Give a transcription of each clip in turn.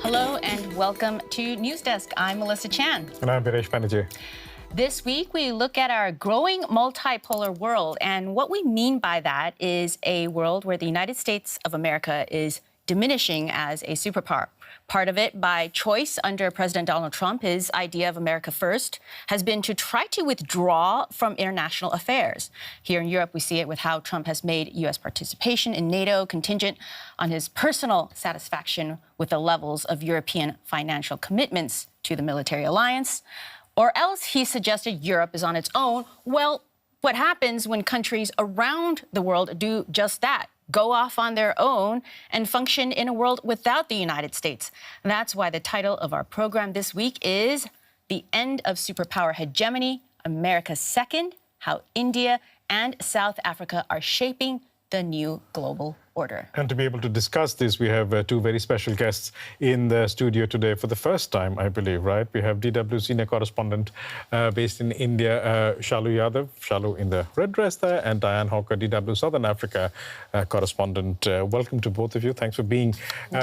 Hello and welcome to News Desk. I'm Melissa Chan. And I'm Viresh Banerjee. This week, we look at our growing multipolar world. And what we mean by that is a world where the United States of America is diminishing as a superpower. Part of it by choice under President Donald Trump. His idea of America first has been to try to withdraw from international affairs. Here in Europe, we see it with how Trump has made U.S. participation in NATO contingent on his personal satisfaction with the levels of European financial commitments to the military alliance. Or else he suggested Europe is on its own. Well, what happens when countries around the world do just that? Go off on their own and function in a world without the United States. And that's why the title of our program this week is The End of Superpower Hegemony, America's Second, How India and South Africa Are Shaping the New Global Order. And to be able to discuss this, we have two very special guests in the studio today for the first time, I believe, right? We have DW senior correspondent based in India, Shalu Yadav, Shalu in the red dress there, and Diane Hawker, DW Southern Africa correspondent. Welcome to both of you. Thanks for being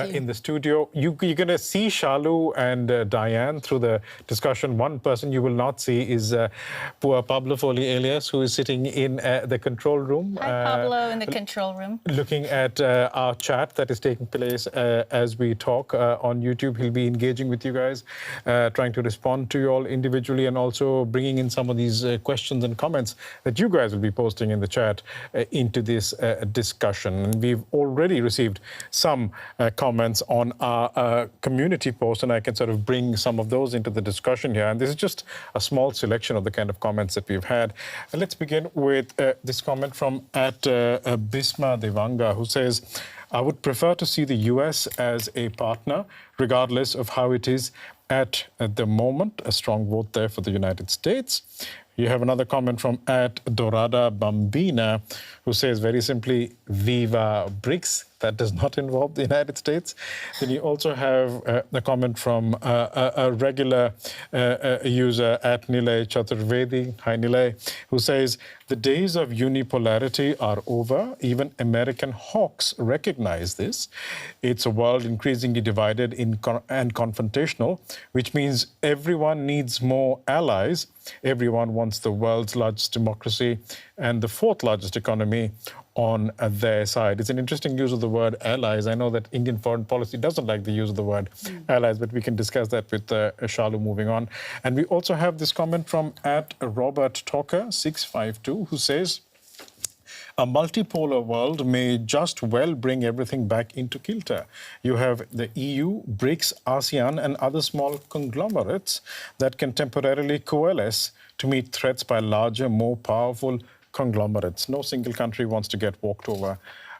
in the studio. You're going to see Shalu and Diane through the discussion. One person you will not see is poor Pablo Foley-Elias, who is sitting in the control room. Hi, Pablo, in the control room. Looking at our chat that is taking place as we talk on YouTube. He'll be engaging with you guys, trying to respond to you all individually and also bringing in some of these questions and comments that you guys will be posting in the chat into this discussion. And we've already received some comments on our community post, and I can sort of bring some of those into the discussion here. And this is just a small selection of the kind of comments that we've had. And let's begin with this comment from Bisma Devanga, who says, I would prefer to see the US as a partner, regardless of how it is at the moment. A strong vote there for the United States. You have another comment from @Dorada Bambina, who says very simply, Viva BRICS. That does not involve the United States. Then you also have a comment from a regular user @Nilay Chaturvedi, hi Nilay, who says, the days of unipolarity are over. Even American hawks recognize this. It's a world increasingly divided and confrontational, which means everyone needs more allies. Everyone wants the world's largest democracy and the fourth largest economy on their side. It's an interesting use of the word allies. I know that Indian foreign policy doesn't like the use of the word allies, but we can discuss that with Shalu moving on. And we also have this comment from @Robert Talker652, who says, a multipolar world may just well bring everything back into kilter. You have the EU, BRICS, ASEAN, and other small conglomerates that can temporarily coalesce to meet threats by larger, more powerful conglomerates. No single country wants to get walked over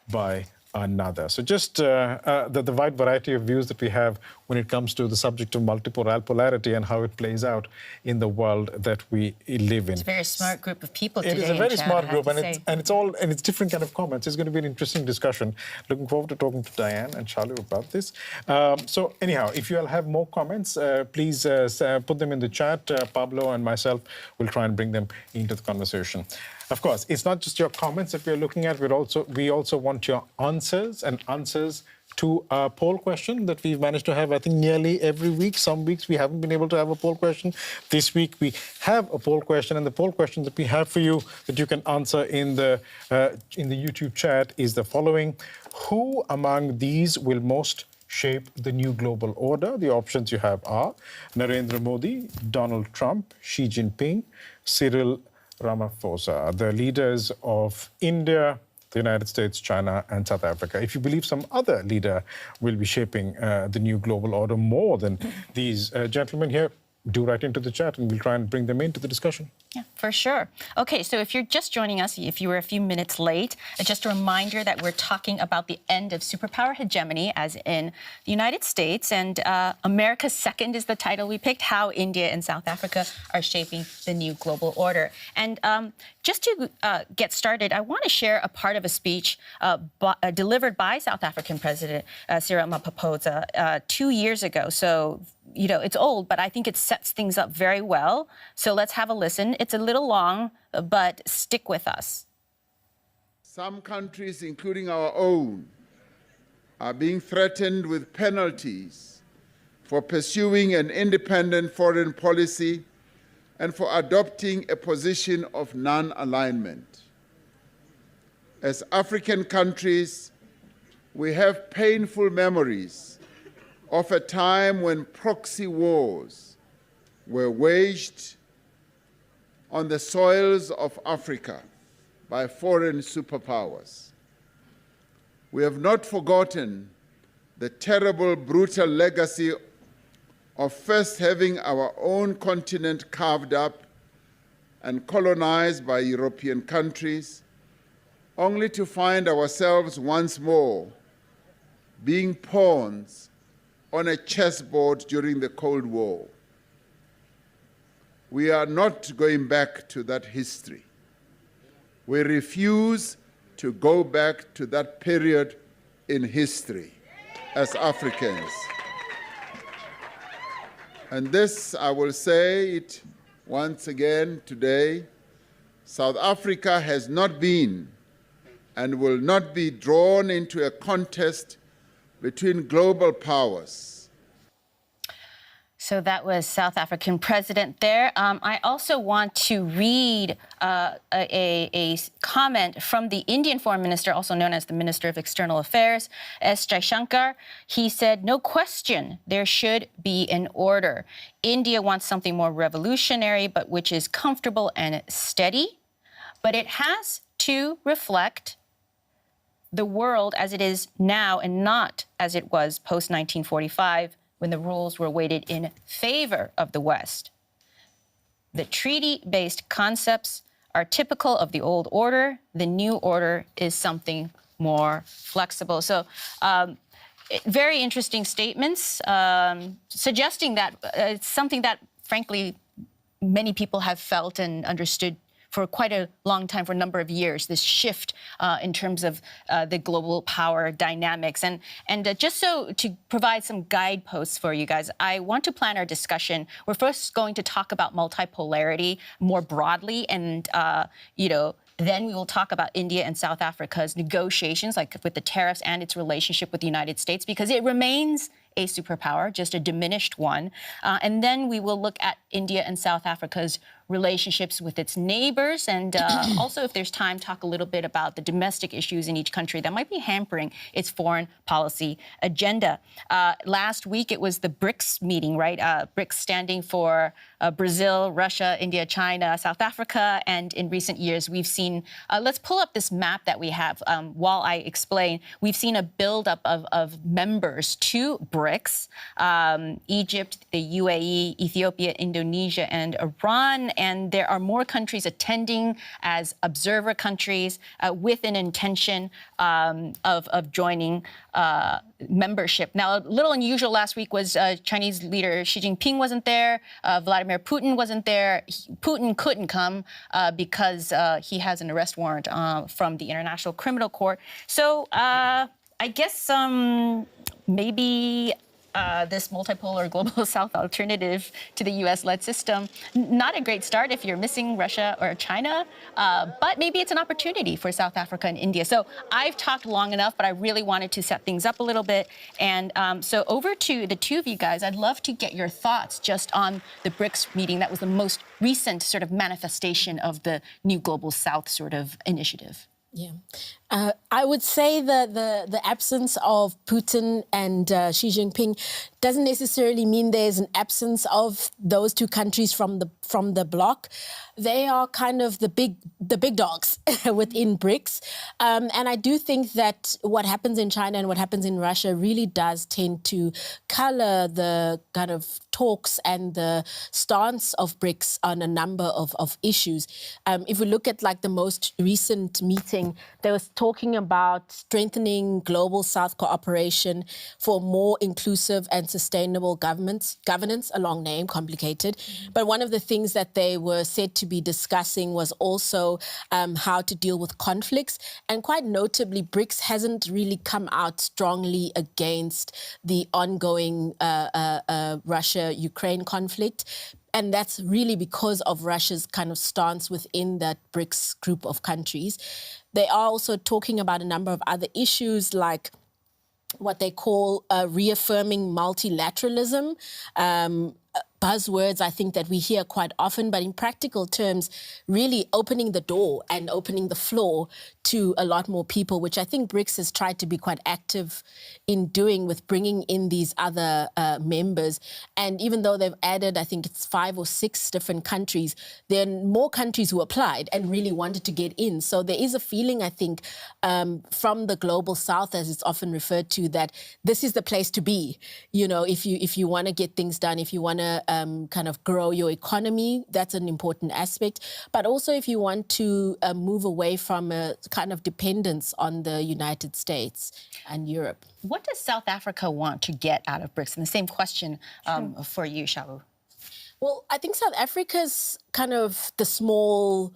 by another. So just the wide variety of views that we have when it comes to the subject of multipolarity and how it plays out in the world that we live in. It's a very smart group of people today. It is a very smart group, and it's it's different kind of comments. It's going to be an interesting discussion. Looking forward to talking to Diane and Shalu about this. So anyhow, if you all have more comments, please put them in the chat. Pablo and myself will try and bring them into the conversation. Of course, it's not just your comments that we're looking at. We also want your answers to a poll question that we've managed to have, I think, nearly every week. Some weeks we haven't been able to have a poll question. This week we have a poll question, and the poll question that we have for you that you can answer in the YouTube chat is the following. Who among these will most shape the new global order? The options you have are Narendra Modi, Donald Trump, Xi Jinping, Cyril Ramaphosa, the leaders of India, the United States, China, and South Africa. If you believe some other leader will be shaping the new global order more than these gentlemen here, do write into the chat and we'll try and bring them into the discussion. Yeah, for sure. Okay, so if you're just joining us, if you were a few minutes late, just a reminder that we're talking about the end of superpower hegemony, as in the United States, and America's Second is the title we picked, How India and South Africa Are Shaping the New Global Order. And just to get started, I want to share a part of a speech delivered by South African President Cyril Ramaphosa 2 years ago. So, you know, it's old, but I think it sets things up very well. So let's have a listen. It's a little long, but stick with us. Some countries, including our own, are being threatened with penalties for pursuing an independent foreign policy, and for adopting a position of non-alignment. As African countries, we have painful memories of a time when proxy wars were waged on the soils of Africa by foreign superpowers. We have not forgotten the terrible, brutal legacy of first having our own continent carved up and colonized by European countries, only to find ourselves once more being pawns on a chessboard during the Cold War. We are not going back to that history. We refuse to go back to that period in history as Africans. And this, I will say it once again today, South Africa has not been and will not be drawn into a contest between global powers. So that was South African president there. I also want to read a comment from the Indian foreign minister, also known as the Minister of External Affairs, S. Jaishankar. He said, "No question, there should be an order. India wants something more revolutionary, but which is comfortable and steady. But it has to reflect the world as it is now and not as it was post-1945, when the rules were weighted in favor of the West. The treaty-based concepts are typical of the old order. The new order is something more flexible." So very interesting statements, suggesting that it's something that, frankly, many people have felt and understood for quite a long time, for a number of years, this shift in terms of the global power dynamics. And just so to provide some guideposts for you guys, I want to plan our discussion. We're first going to talk about multipolarity more broadly, and then we will talk about India and South Africa's negotiations, like with the tariffs and its relationship with the United States, because it remains a superpower, just a diminished one. And then we will look at India and South Africa's relationships with its neighbors, and also, if there's time, talk a little bit about the domestic issues in each country that might be hampering its foreign policy agenda. Last week, it was the BRICS meeting, right? BRICS standing for Brazil, Russia, India, China, South Africa, and in recent years, we've seen, let's pull up this map that we have while I explain. We've seen a buildup of members to BRICS, Egypt, the UAE, Ethiopia, Indonesia, and Iran. And there are more countries attending as observer countries with an intention of joining membership. Now, a little unusual last week was Chinese leader Xi Jinping wasn't there. Vladimir Putin wasn't there. Putin couldn't come because he has an arrest warrant from the International Criminal Court. So I guess maybe this multipolar global South alternative to the U.S.-led system, not a great start if you're missing Russia or China, but maybe it's an opportunity for South Africa and India. So I've talked long enough, but I really wanted to set things up a little bit. And so over to the two of you guys, I'd love to get your thoughts just on the BRICS meeting. That was the most recent sort of manifestation of the new Global South sort of initiative. Yeah. I would say that the absence of Putin and Xi Jinping doesn't necessarily mean there's an absence of those two countries from the bloc. They are kind of the big dogs within BRICS. And I do think that what happens in China and what happens in Russia really does tend to color the kind of talks and the stance of BRICS on a number of issues. If we look at like the most recent meeting, there was talking about strengthening global South cooperation for more inclusive and sustainable governance, a long name, complicated. But one of the things that they were said to be discussing was also how to deal with conflicts. And quite notably, BRICS hasn't really come out strongly against the ongoing Russia-Ukraine conflict. And that's really because of Russia's kind of stance within that BRICS group of countries. They are also talking about a number of other issues like what they call reaffirming multilateralism. Buzzwords, I think, that we hear quite often, but in practical terms, really opening the door and opening the floor to a lot more people, which I think BRICS has tried to be quite active in doing with bringing in these other members. And even though they've added, I think it's 5 or 6 different countries, there are more countries who applied and really wanted to get in. So there is a feeling, I think, from the global south, as it's often referred to, that this is the place to be. You know, if you want to get things done, if you want to kind of grow your economy, that's an important aspect. But also if you want to move away from a kind of dependence on the United States and Europe. What does South Africa want to get out of BRICS? And the same question for you, Shalu. Well, I think South Africa's kind of the small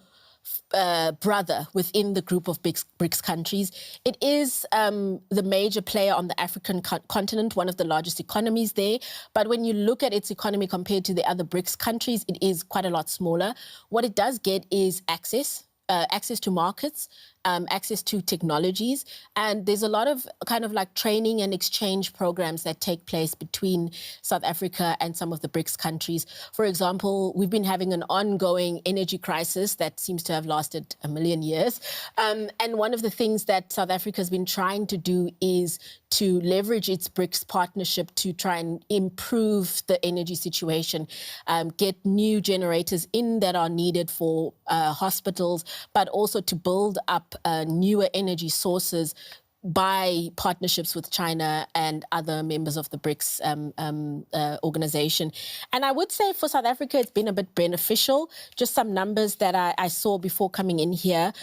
brother within the group of BRICS countries. It is the major player on the African continent, one of the largest economies there. But when you look at its economy compared to the other BRICS countries, it is quite a lot smaller. What it does get is access to markets, access to technologies. And there's a lot of kind of like training and exchange programs that take place between South Africa and some of the BRICS countries. For example, we've been having an ongoing energy crisis that seems to have lasted 1 million years. And one of the things that South Africa has been trying to do is to leverage its BRICS partnership to try and improve the energy situation, get new generators in that are needed for hospitals, but also to build up newer energy sources by partnerships with China and other members of the BRICS organization. And I would say for South Africa, it's been a bit beneficial. Just some numbers that I saw before coming in here.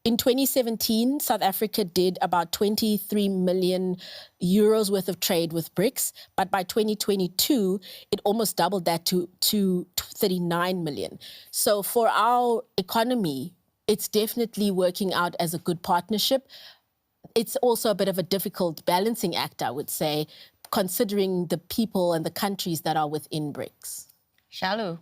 In 2017, South Africa did about 23 million euros worth of trade with BRICS. But by 2022, it almost doubled that to 39 million. So for our economy, it's definitely working out as a good partnership. It's also a bit of a difficult balancing act, I would say, considering the people and the countries that are within BRICS. Shalu,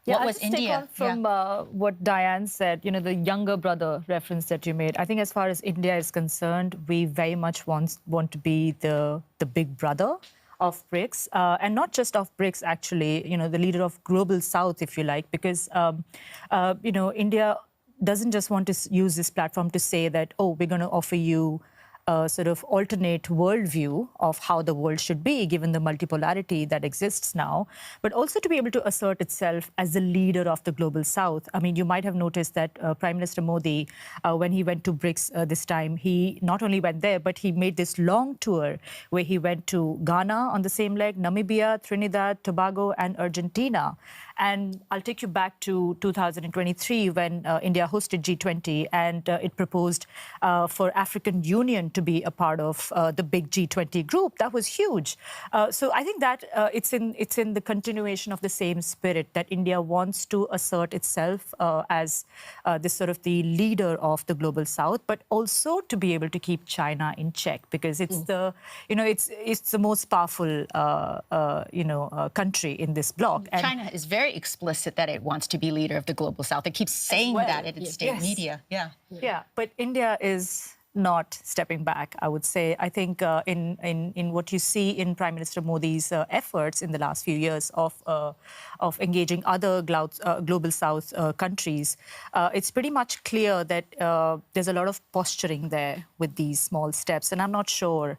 Yeah, what was I'll just India? take on from what Diane said, you know, the younger brother reference that you made. I think as far as India is concerned, we very much want to be the big brother of BRICS, and not just of BRICS, actually, you know, the leader of global south, if you like, because, you know, India doesn't just want to use this platform to say that, oh, we're going to offer you a sort of alternate worldview of how the world should be, given the multipolarity that exists now, but also to be able to assert itself as the leader of the global south. I mean, you might have noticed that Prime Minister Modi, when he went to BRICS this time, he not only went there, but he made this long tour where he went to Ghana on the same leg, Namibia, Trinidad, Tobago, and Argentina. And I'll take you back to 2023 when India hosted G20 and it proposed for African Union to be a part of the big G20 group. That was huge. So I think that it's in the continuation of the same spirit that India wants to assert itself as this sort of the leader of the global south, but also to be able to keep China in check, because it's the, you know, it's the most powerful, you know, country in this bloc. And China is very explicit that it wants to be leader of the global south. It keeps saying that in its state media. Yeah, but India is not stepping back, I would say. I think in what you see in Prime Minister Modi's efforts in the last few years of engaging other global south countries, it's pretty much clear that there's a lot of posturing there with these small steps. And I'm not sure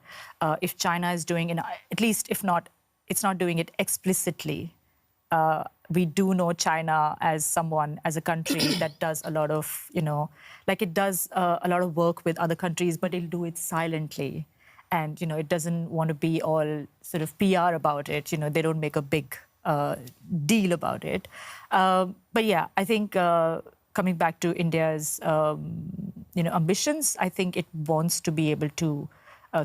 if China is doing, at least if not, it's not doing it explicitly. We do know China as a country that does a lot of, you know, like it does a lot of work with other countries, but it'll do it silently. And, you know, it doesn't want to be all sort of PR about it. You know, they don't make a big deal about it. But yeah, I think coming back to India's, you know, ambitions, I think it wants to be able to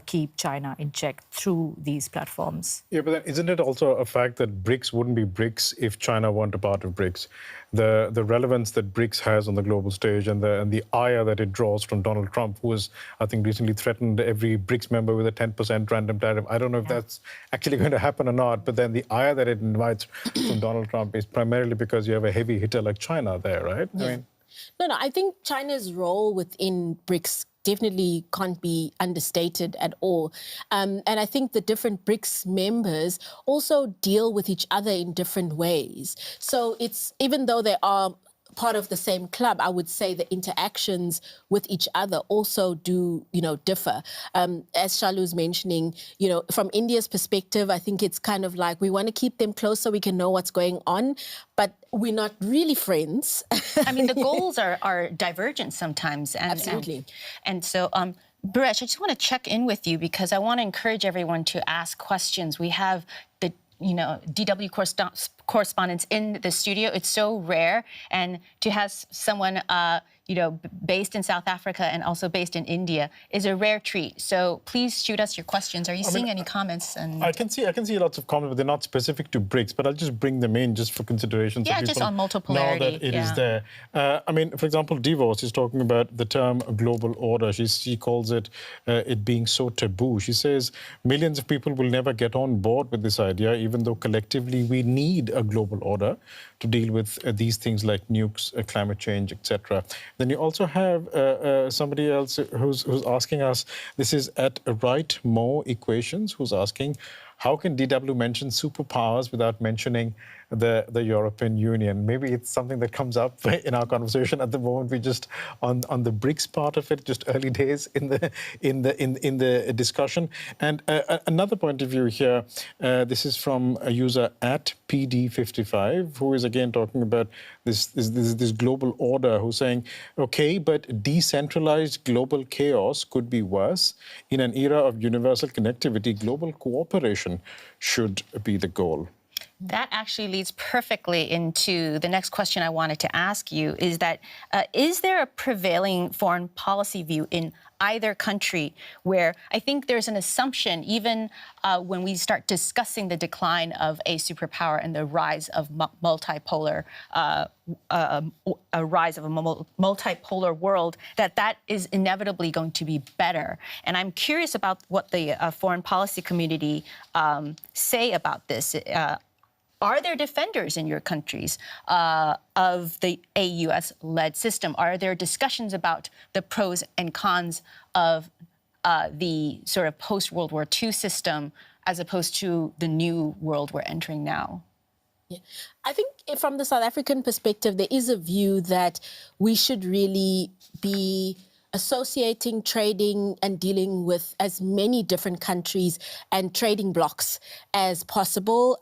keep China in check through these platforms. Yeah, but then isn't it also a fact that BRICS wouldn't be BRICS if China weren't a part of BRICS? The relevance that BRICS has on the global stage and the ire that it draws from Donald Trump, who has, I think, recently threatened every BRICS member with a 10% random tariff. I don't know if that's actually going to happen or not, but then the ire that it invites from Donald Trump is primarily because you have a heavy hitter like China there, right? Yeah. I mean, No, I think China's role within BRICS definitely can't be understated at all. And I think the different BRICS members also deal with each other in different ways. So it's, even though they are part of the same club, I would say the interactions with each other also do, differ. As Shalu's mentioning, from India's perspective, I think it's kind of like we want to keep them close so we can know what's going on, but we're not really friends. I mean, the goals are divergent sometimes. Absolutely. And so, Brish, I just want to check in with you because I want to encourage everyone to ask questions. We have the DW correspondents in the studio. It's so rare, and to have someone based in South Africa and also based in India is a rare treat. So please shoot us your questions. Are you seeing any comments? And I can see lots of comments, but they're not specific to BRICS. But I'll just bring them in just for consideration. Yeah, so just people on multipolarity. know that it is there. I mean, for example, Divorce is talking about the term global order. She calls it being so taboo. She says millions of people will never get on board with this idea, even though collectively we need a global order to deal with these things like nukes, climate change, etc. Then you also have somebody else who's asking us, this is at Right Mo Equations, who's asking, how can DW mention superpowers without mentioning the European Union? Maybe it's something that comes up in our conversation at the moment. We just on the BRICS part of it, just early days in the discussion. And another point of view here. This is from a user at PD55, who is again talking about this global order. Who's saying, okay, but decentralized global chaos could be worse. In an era of universal connectivity, global cooperation should be the goal. That actually leads perfectly into the next question I wanted to ask you, is that is there a prevailing foreign policy view in either country where I think there's an assumption, even when we start discussing the decline of a superpower and the rise of multipolar, multipolar world, that is inevitably going to be better. And I'm curious about what the foreign policy community say about this. Are there defenders in your countries of a U.S.-led system? Are there discussions about the pros and cons of the sort of post-World War II system as opposed to the new world we're entering now? Yeah. I think from the South African perspective, there is a view that we should really be associating, trading and dealing with as many different countries and trading blocks as possible.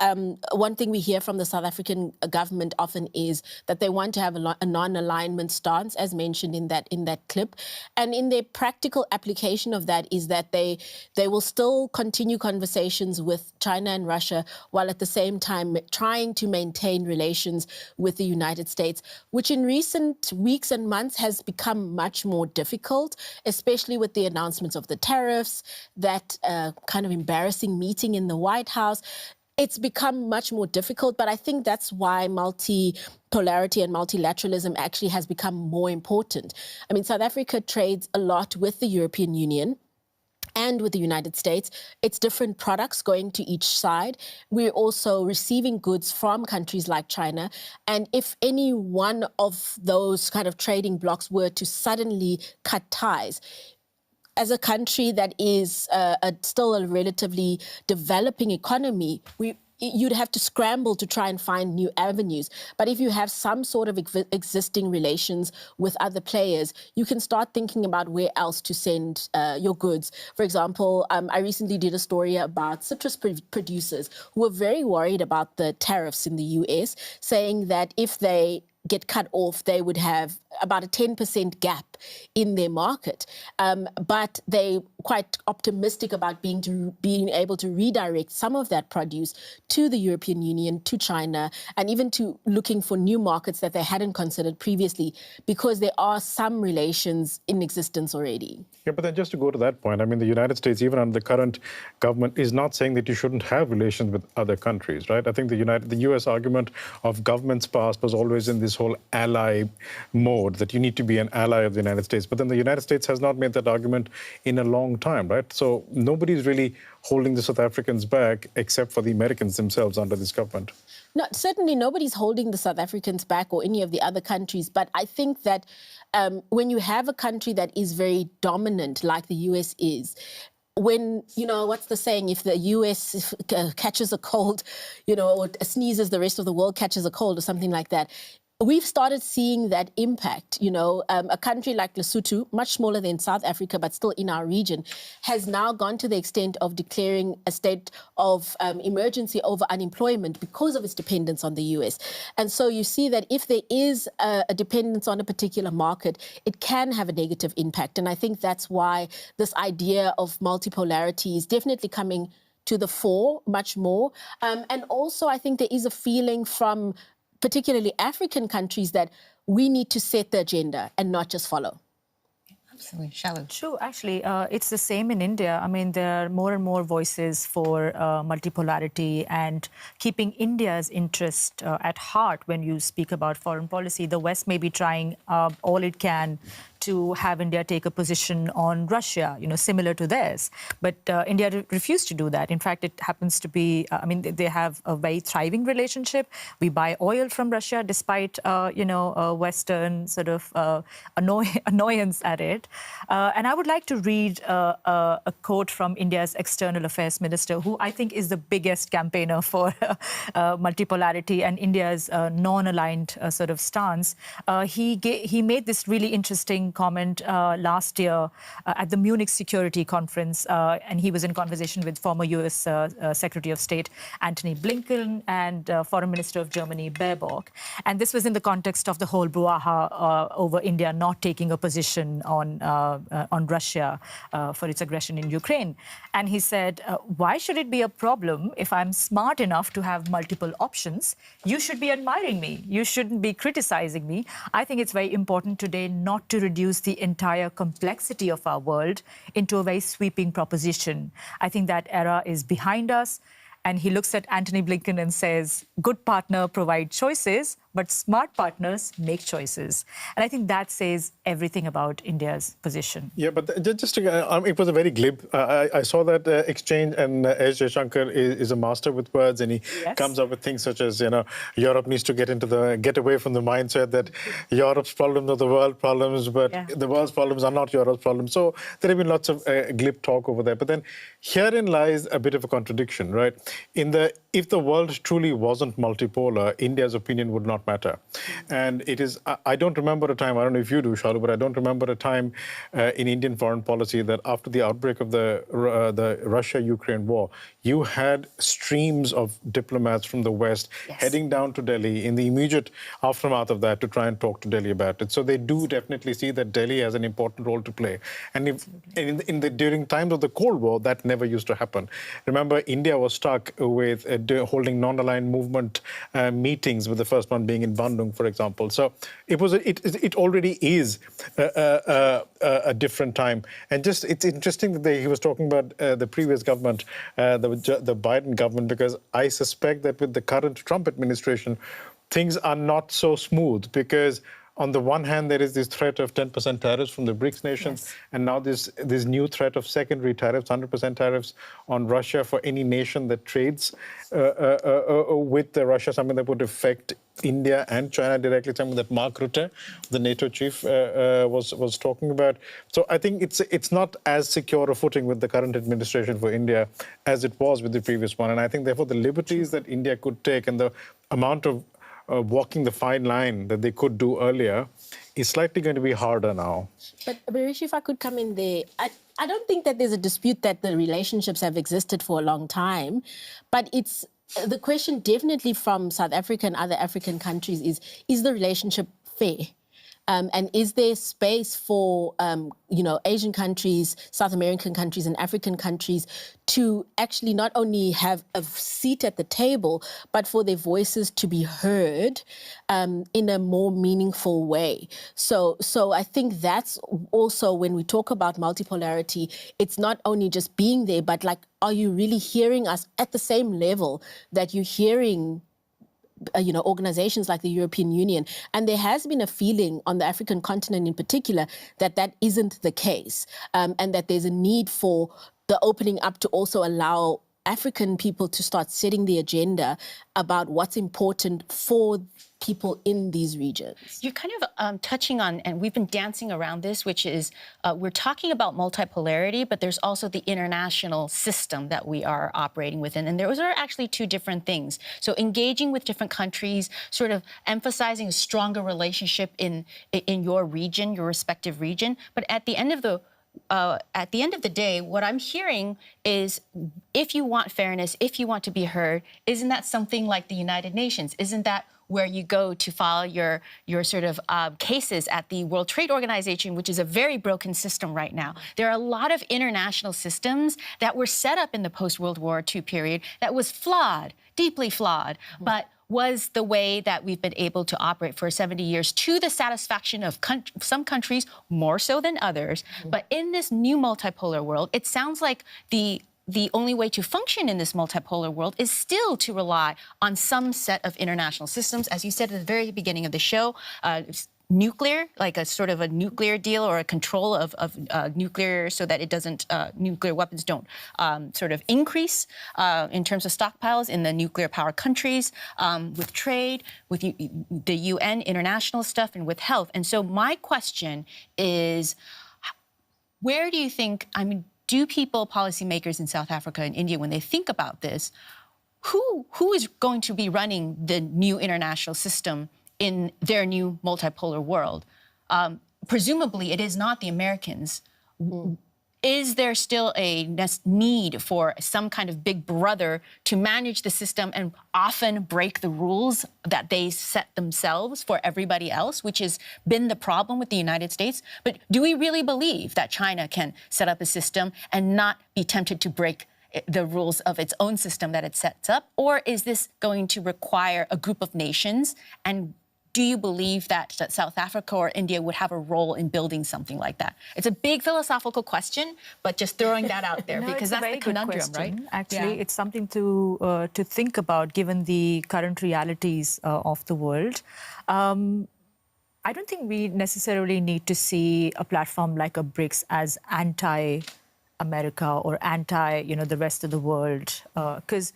One thing we hear from the South African government often is that they want to have a non-alignment stance, as mentioned in that clip. And in their practical application of that is that they will still continue conversations with China and Russia while at the same time trying to maintain relations with the United States, which in recent weeks and months has become much more difficult, especially with the announcements of the tariffs, that kind of embarrassing meeting in the White House. It's become much more difficult, but I think that's why multipolarity and multilateralism actually has become more important. I mean, South Africa trades a lot with the European Union and with the United States. It's different products going to each side. We're also receiving goods from countries like China. And if any one of those kind of trading blocks were to suddenly cut ties, as a country that is still a relatively developing economy, you'd have to scramble to try and find new avenues. But if you have some sort of existing relations with other players, you can start thinking about where else to send your goods. For example, I recently did a story about citrus producers who were very worried about the tariffs in the US, saying that if they get cut off, they would have about a 10% gap in their market. But they quite optimistic about being able to redirect some of that produce to the European Union, to China, and even to looking for new markets that they hadn't considered previously, because there are some relations in existence already. Yeah, but then just to go to that point, I mean, the United States, even under the current government, is not saying that you shouldn't have relations with other countries, right? I think the U.S. argument of governments past was always in this whole ally mode, that you need to be an ally of the United States. But then the United States has not made that argument in a long long time, right? So nobody's really holding the South Africans back except for the Americans themselves under this government. No, certainly nobody's holding the South Africans back or any of the other countries. But I think that when you have a country that is very dominant, like the US is, when, what's the saying, if the US catches a cold, or sneezes, the rest of the world catches a cold or something like that. We've started seeing that impact, a country like Lesotho, much smaller than South Africa, but still in our region, has now gone to the extent of declaring a state of emergency over unemployment because of its dependence on the US. And so you see that if there is a dependence on a particular market, it can have a negative impact. And I think that's why this idea of multipolarity is definitely coming to the fore much more. And also, I think there is a feeling from particularly African countries that we need to set the agenda and not just follow. Absolutely. Shallow. True, actually, it's the same in India. I mean, there are more and more voices for multipolarity and keeping India's interest at heart when you speak about foreign policy. The West may be trying all it can to have India take a position on Russia, similar to theirs. But India refused to do that. In fact, it happens to be, they have a very thriving relationship. We buy oil from Russia despite, Western sort of annoyance at it. And I would like to read a quote from India's External Affairs Minister, who I think is the biggest campaigner for multipolarity and India's non-aligned sort of stance. He made this really interesting comment last year at the Munich Security Conference, and he was in conversation with former US Secretary of State Antony Blinken and Foreign Minister of Germany Baerbock. And this was in the context of the whole brouhaha over India not taking a position on Russia for its aggression in Ukraine. And he said, why should it be a problem if I'm smart enough to have multiple options? You should be admiring me. You shouldn't be criticizing me. I think it's very important today not to reduce the entire complexity of our world into a very sweeping proposition. I think that era is behind us. And he looks at Antony Blinken and says, good partner provide choices, but smart partners make choices. And I think that says everything about India's position. Yeah, but just to, it was a very glib. I saw that exchange, and S. Jaishankar is a master with words, and he comes up with things such as, Europe needs to get away from the mindset that Europe's problems are the world problems, but the world's problems are not Europe's problems. So there have been lots of glib talk over there. But then herein lies a bit of a contradiction, right? If the world truly wasn't multipolar, India's opinion would not matter. And it is, I don't remember a time, I don't know if you do, Shalu, but I don't remember a time in Indian foreign policy that after the outbreak of the Russia-Ukraine war, you had streams of diplomats from the West heading down to Delhi in the immediate aftermath of that to try and talk to Delhi about it. So they do definitely see that Delhi has an important role to play. And during times of the Cold War, that never used to happen. Remember, India was stuck with holding non-aligned movement meetings, with the first one being in Bandung, for example. So it already is a different time. And just it's interesting that he was talking about the previous government, the Biden government, because I suspect that with the current Trump administration, things are not so smooth, because on the one hand, there is this threat of 10% tariffs from the BRICS nations, and now this new threat of secondary tariffs, 100% tariffs on Russia for any nation that trades with Russia, something that would affect India and China directly, something that Mark Rutte, the NATO chief, was talking about. So I think it's not as secure a footing with the current administration for India as it was with the previous one. And I think, therefore, the liberties that India could take and the amount of walking the fine line that they could do earlier is slightly going to be harder now. But Rishi, if I could come in there, I don't think that there's a dispute that the relationships have existed for a long time, but it's the question definitely from South Africa and other African countries is the relationship fair? And is there space for, Asian countries, South American countries and African countries to actually not only have a seat at the table, but for their voices to be heard in a more meaningful way? So I think that's also, when we talk about multipolarity, it's not only just being there, but like, are you really hearing us at the same level that you're hearing organizations like the European Union. And there has been a feeling on the African continent in particular that isn't the case, and that there's a need for the opening up to also allow African people to start setting the agenda about what's important for people in these regions. You're kind of touching on, and we've been dancing around this, which is we're talking about multipolarity, but there's also the international system that we are operating within. And those are actually two different things. So engaging with different countries, sort of emphasizing a stronger relationship in your region, your respective region. But at the end of the day, what I'm hearing is, if you want fairness, if you want to be heard, isn't that something like the United Nations? Isn't that where you go to file your sort of cases at the World Trade Organization, which is a very broken system right now? There are a lot of international systems that were set up in the post-World War II period that was flawed, deeply flawed, but was the way that we've been able to operate for 70 years to the satisfaction of some countries more so than others. But in this new multipolar world, it sounds like the only way to function in this multipolar world is still to rely on some set of international systems. As you said at the very beginning of the show, nuclear, like a sort of a nuclear deal or a control of nuclear, so that it doesn't, nuclear weapons don't sort of increase in terms of stockpiles in the nuclear power countries, with trade, with the UN international stuff, and with health. And so my question is, where do you think, do people, policymakers in South Africa and India, when they think about this, who is going to be running the new international system in their new multipolar world? Presumably, it is not the Americans. Is there still a need for some kind of big brother to manage the system and often break the rules that they set themselves for everybody else, which has been the problem with the United States? But do we really believe that China can set up a system and not be tempted to break the rules of its own system that it sets up? Or is this going to require a group of nations? And do you believe that South Africa or India would have a role in building something like that? It's a big philosophical question, but just throwing that out there, because that's the conundrum, right? Actually, it's something to think about, given the current realities of the world. I don't think we necessarily need to see a platform like a BRICS as anti-America or anti, the rest of the world, because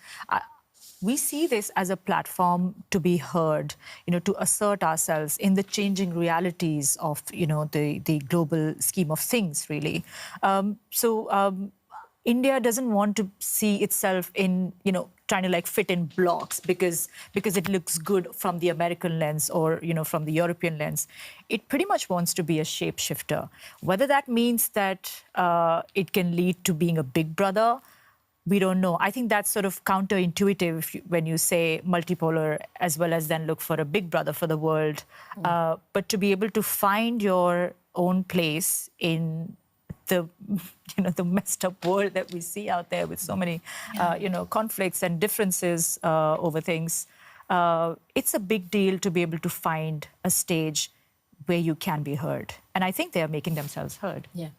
we see this as a platform to be heard, to assert ourselves in the changing realities of, the global scheme of things, really. India doesn't want to see itself in, trying to fit in blocks because it looks good from the American lens or, from the European lens. It pretty much wants to be a shapeshifter. Whether that means that it can lead to being a big brother, we don't know. I think that's sort of counterintuitive when you say multipolar, as well as then look for a big brother for the world. But to be able to find your own place in the, the messed up world that we see out there with so many, conflicts and differences over things, it's a big deal to be able to find a stage where you can be heard. And I think they are making themselves heard. Yeah.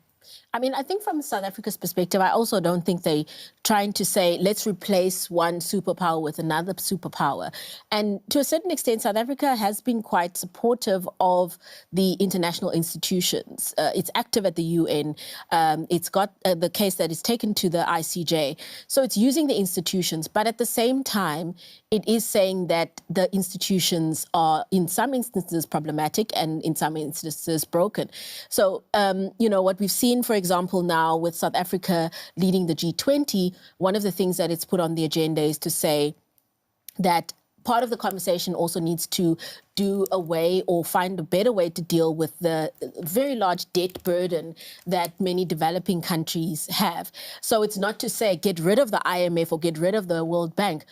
I think from South Africa's perspective, I also don't think they're trying to say, let's replace one superpower with another superpower. And to a certain extent, South Africa has been quite supportive of the international institutions. It's active at the UN. It's got the case that is taken to the ICJ. So it's using the institutions. But at the same time, it is saying that the institutions are, in some instances, problematic and in some instances broken. So, what we've seen, for example, now with South Africa leading the G20, one of the things that it's put on the agenda is to say that part of the conversation also needs to do away or find a better way to deal with the very large debt burden that many developing countries have. So it's not to say get rid of the IMF or get rid of the World Bank,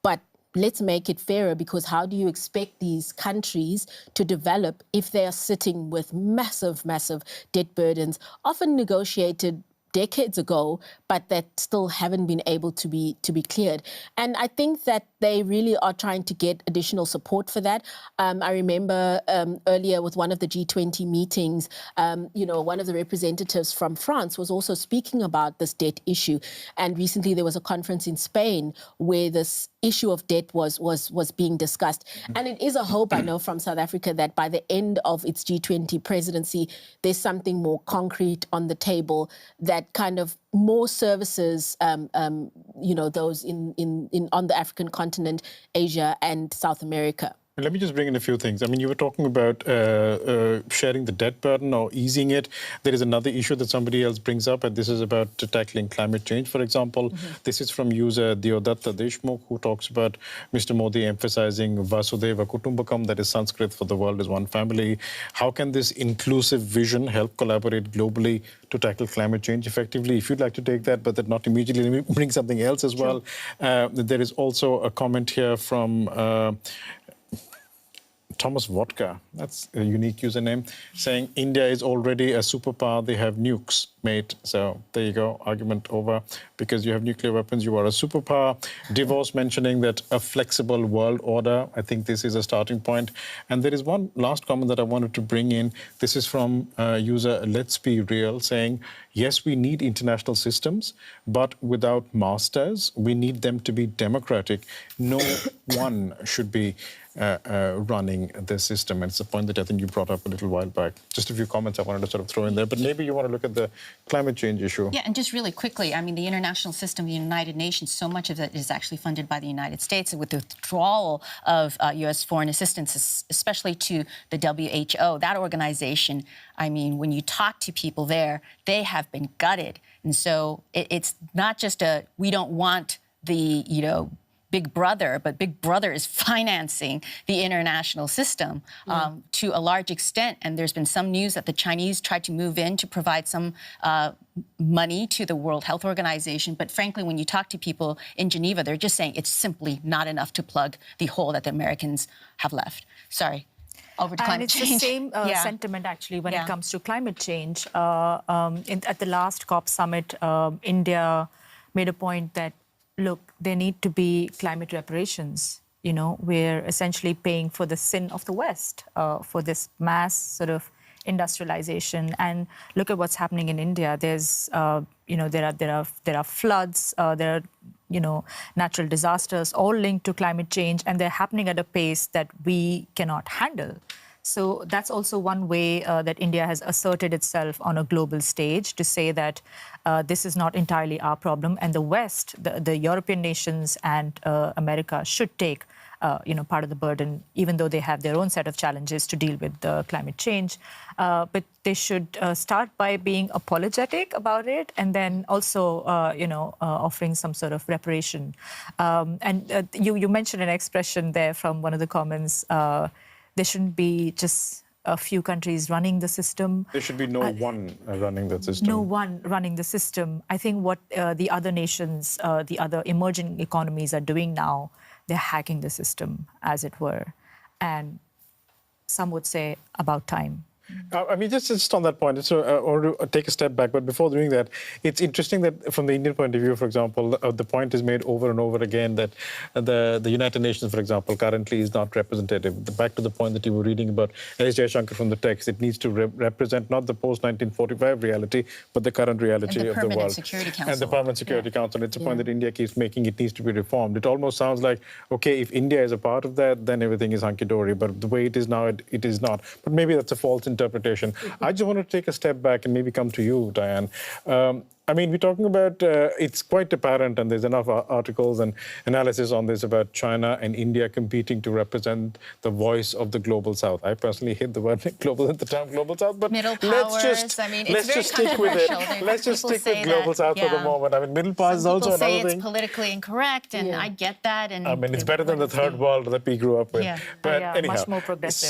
but let's make it fairer, because how do you expect these countries to develop if they are sitting with massive, massive debt burdens, often negotiated decades ago, but that still haven't been able to be cleared? And I think that they really are trying to get additional support for that. I remember earlier with one of the G20 meetings, one of the representatives from France was also speaking about this debt issue. And recently there was a conference in Spain where this issue of debt was being discussed. And it is a hope, I know, from South Africa that by the end of its G20 presidency, there's something more concrete on the table that kind of more services, those on the African continent, Asia and South America. Let me just bring in a few things. I mean, you were talking about sharing the debt burden or easing it. There is another issue that somebody else brings up, and this is about tackling climate change, for example. This is from user Deodatta Deshmukh, who talks about Mr. Modi emphasizing Vasudhaiva Kutumbakam, that is Sanskrit for the world is one family. How can this inclusive vision help collaborate globally to tackle climate change effectively? If you'd like to take that, but that not immediately, let me bring something else as well. There is also a comment here from Thomas Vodka, that's a unique username, saying India is already a superpower, they have nukes, mate. So there you go, argument over. Because you have nuclear weapons, you are a superpower. Divorce mentioning that a flexible world order, I think this is a starting point. And there is one last comment that I wanted to bring in. This is from user Let's Be Real, saying, yes, we need international systems, but without masters, we need them to be democratic. No one should be running the system. And it's a point that I think you brought up a little while back. Just a few comments I wanted to sort of throw in there, but maybe you want to look at the climate change issue. Yeah, and just really quickly, I mean, the international system, the United Nations, so much of it is actually funded by the United States. With the withdrawal of U.S. foreign assistance, especially to the WHO, that organization, I mean, when you talk to people there, they have been gutted. And so it's not just we don't want the, Big Brother, but Big Brother is financing the international system to a large extent. And there's been some news that the Chinese tried to move in to provide some money to the World Health Organization. But frankly, when you talk to people in Geneva, they're just saying it's simply not enough to plug the hole that the Americans have left. Sorry. Over to climate change. And it's the same sentiment, actually, when it comes to climate change. At the last COP summit, India made a point that, look, there need to be climate reparations. We're essentially paying for the sin of the West, for this mass sort of industrialization. And look at what's happening in India. There's, there are floods, there are, natural disasters, all linked to climate change, and they're happening at a pace that we cannot handle. So that's also one way that India has asserted itself on a global stage to say that this is not entirely our problem, and the West, the European nations and America should take part of the burden, even though they have their own set of challenges to deal with climate change. But they should start by being apologetic about it, and then also, offering some sort of reparation. And you mentioned an expression there from one of the comments. There shouldn't be just a few countries running the system. There should be no one running the system. No one running the system. I think what the other nations, the other emerging economies are doing now, they're hacking the system, as it were. And some would say about time. I mean, just on that point, so I want to take a step back. But before doing that, it's interesting that from the Indian point of view, for example, the point is made over and over again that the United Nations, for example, currently is not representative. Back to the point that you were reading about S. Jaishankar from the text, it needs to represent not the post-1945 reality, but the current reality of the world. Security Council. And the Permanent Security Council. It's a point that India keeps making. It needs to be reformed. It almost sounds like, okay, if India is a part of that, then everything is hunky-dory. But the way it is now, it is not. But maybe that's a false interpretation. I just want to take a step back and maybe come to you, Diane. I mean, we're talking about, it's quite apparent, and there's enough articles and analysis on this about China and India competing to represent the voice of the global South. I personally hate the word global, the term global South, but middle powers, let's just stick with it. Let's just stick with global South for the moment. I mean, middle powers is also another thing. People say it's politically incorrect, and I get that. And I mean, it's better than the third world that we grew up with. Yeah. But anyhow, much more progressive.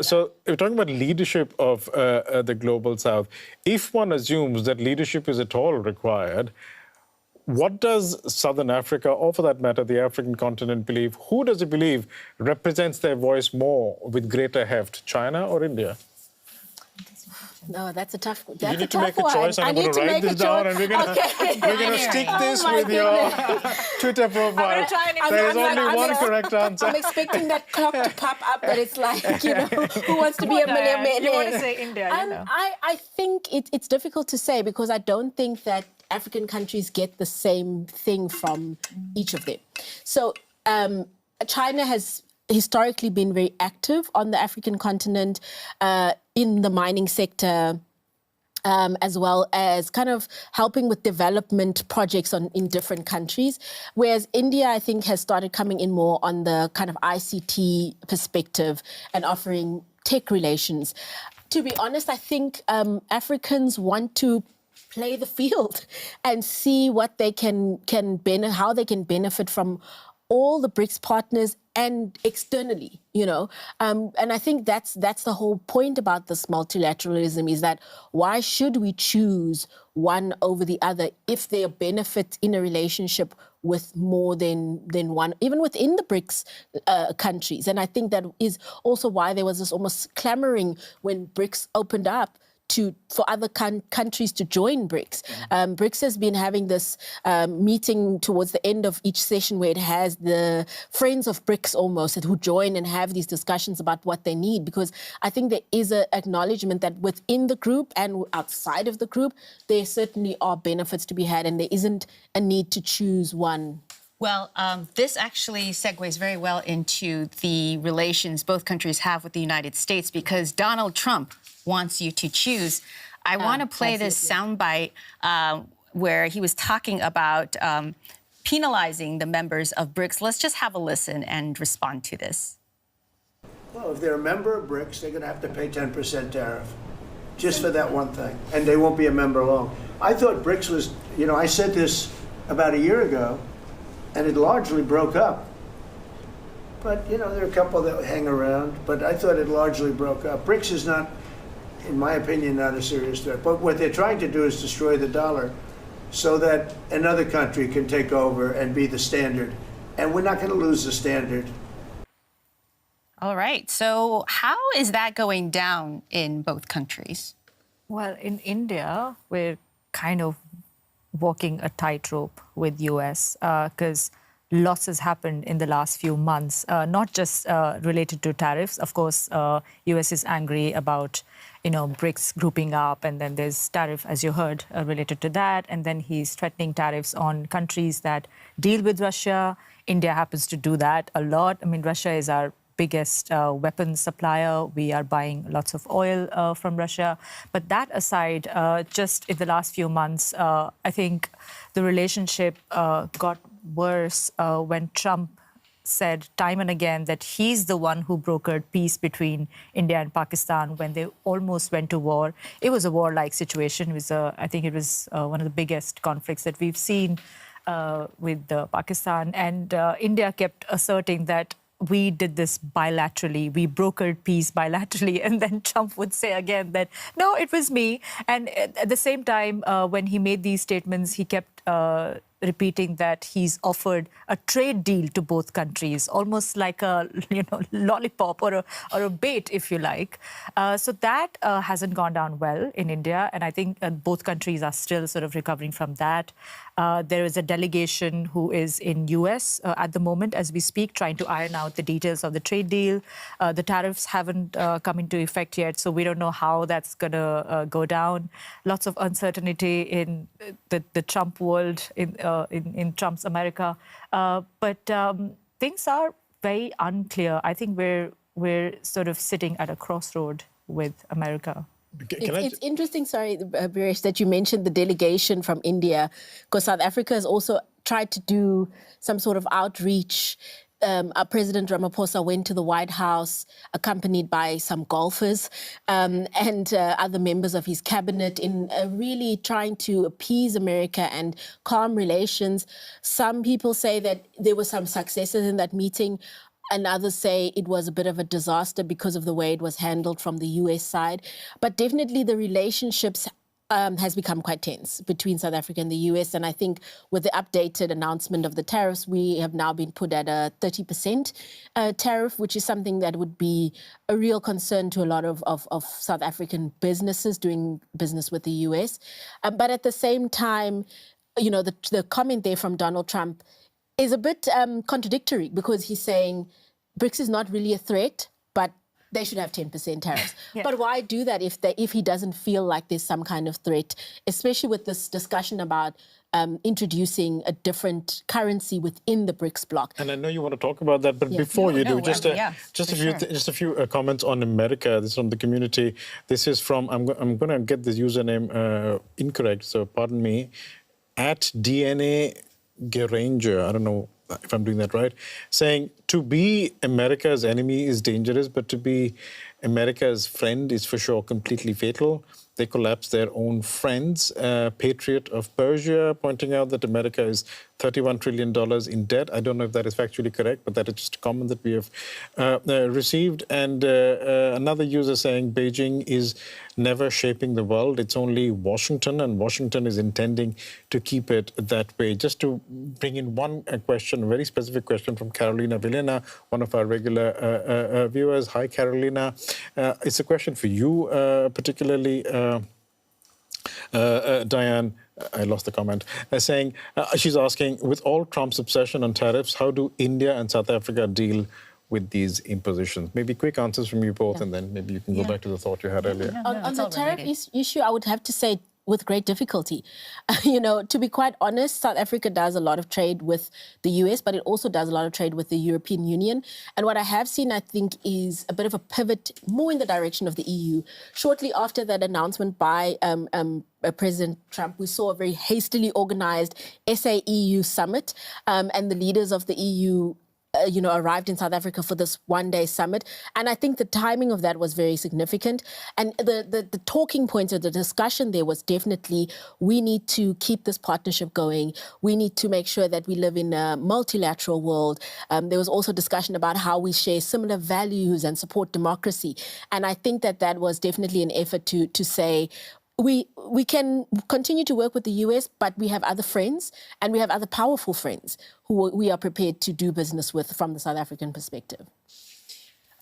So we're talking about leadership of the global South. If one assumes that leadership is at all required, what does Southern Africa, or for that matter, the African continent, believe? Who does it believe represents their voice more with greater heft, China or India? No, that's a tough. You That's a need to tough make a one. choice, and I'm going to write this down, and we're going to stick this with your Twitter profile. There is only one correct answer. I'm expecting that clock to pop up, that it's like, who wants to be a millionaire? You want to say India, I think it's difficult to say, because I don't think that African countries get the same thing from each of them. So China has historically been very active on the African continent in the mining sector, as well as kind of helping with development projects in different countries. Whereas India, I think, has started coming in more on the kind of ICT perspective and offering tech relations. To be honest, I think Africans want to play the field and see what they how they can benefit from all the BRICS partners and externally, and I think that's the whole point about this multilateralism, is that why should we choose one over the other if there are benefits in a relationship with more than one, even within the BRICS countries. And I think that is also why there was this almost clamoring when BRICS opened up for other countries to join BRICS. BRICS has been having this meeting towards the end of each session where it has the friends of BRICS almost who join and have these discussions about what they need, because I think there is an acknowledgement that within the group and outside of the group, there certainly are benefits to be had, and there isn't a need to choose one. Well, this actually segues very well into the relations both countries have with the United States, because Donald Trump wants you to choose. I want to play this soundbite where he was talking about penalizing the members of BRICS. Let's just have a listen and respond to this. Well, if they're a member of BRICS, they're going to have to pay 10% tariff, just for that one thing, and they won't be a member long. I thought BRICS was, I said this about a year ago, and it largely broke up. But, there are a couple that hang around, but I thought it largely broke up. BRICS is not, in my opinion, not a serious threat. But what they're trying to do is destroy the dollar so that another country can take over and be the standard. And we're not going to lose the standard. All right. So how is that going down in both countries? Well, in India, we're kind of walking a tightrope with US because lots has happened in the last few months, not just related to tariffs. Of course, US is angry about, BRICS grouping up, and then there's tariff, as you heard, related to that. And then he's threatening tariffs on countries that deal with Russia. India happens to do that a lot. I mean, Russia is our biggest weapons supplier. We are buying lots of oil from Russia. But that aside, just in the last few months, I think the relationship got worse when Trump said time and again that he's the one who brokered peace between India and Pakistan when they almost went to war. It was a warlike situation. It was, I think it was one of the biggest conflicts that we've seen with Pakistan. And India kept asserting that we did this bilaterally, we brokered peace bilaterally. And then Trump would say again that, no, it was me. And at the same time, when he made these statements, he kept repeating that he's offered a trade deal to both countries, almost like a lollipop or a bait, if you like. So that hasn't gone down well in India, and I think both countries are still sort of recovering from that. There is a delegation who is in US at the moment as we speak, trying to iron out the details of the trade deal. The tariffs haven't come into effect yet, so we don't know how that's going to go down. Lots of uncertainty in the Trump world, in Trump's America. But things are very unclear. I think we're sort of sitting at a crossroad with America. It's interesting, sorry, Birish, that you mentioned the delegation from India, because South Africa has also tried to do some sort of outreach. President Ramaphosa went to the White House accompanied by some golfers and other members of his cabinet in really trying to appease America and calm relations. Some people say that there were some successes in that meeting, and others say it was a bit of a disaster because of the way it was handled from the US side. But definitely the relationships has become quite tense between South Africa and the US. And I think with the updated announcement of the tariffs, we have now been put at a 30% tariff, which is something that would be a real concern to a lot of South African businesses doing business with the US. But at the same time, the comment there from Donald Trump is a bit contradictory, because he's saying BRICS is not really a threat, but they should have 10% tariffs. Yeah. But why do that if he doesn't feel like there's some kind of threat, especially with this discussion about introducing a different currency within the BRICS bloc? And I know you want to talk about that, but before you do, just a few comments on America. This is from the community. This is from, I'm going to get this username incorrect, so pardon me, at DNA Geranger. I don't know if I'm doing that right, saying to be America's enemy is dangerous, but to be America's friend is for sure completely fatal. They collapse their own friends. Patriot of Persia pointing out that America is $31 trillion in debt. I don't know if that is factually correct, but that is just a comment that we have received. And another user saying Beijing is never shaping the world. It's only Washington, and Washington is intending to keep it that way. Just to bring in one question, a very specific question from Carolina Vilena, one of our regular viewers. Hi, Carolina. It's a question for you, particularly, Diane. I lost the comment. Saying, she's asking, with all Trump's obsession on tariffs, how do India and South Africa deal with these impositions? Maybe quick answers from you both, and then maybe you can go back to the thought you had earlier. On the tariff issue, I would have to say with great difficulty. To be quite honest, South Africa does a lot of trade with the US, but it also does a lot of trade with the European Union. And what I have seen, I think, is a bit of a pivot more in the direction of the EU. Shortly after that announcement by President Trump, we saw a very hastily organized SA-EU summit, and the leaders of the EU arrived in South Africa for this one-day summit. And I think the timing of that was very significant. And the talking points or the discussion there was definitely, we need to keep this partnership going. We need to make sure that we live in a multilateral world. There was also discussion about how we share similar values and support democracy. And I think that was definitely an effort to say, we can continue to work with the US, but we have other friends, and we have other powerful friends who we are prepared to do business with from the South African perspective.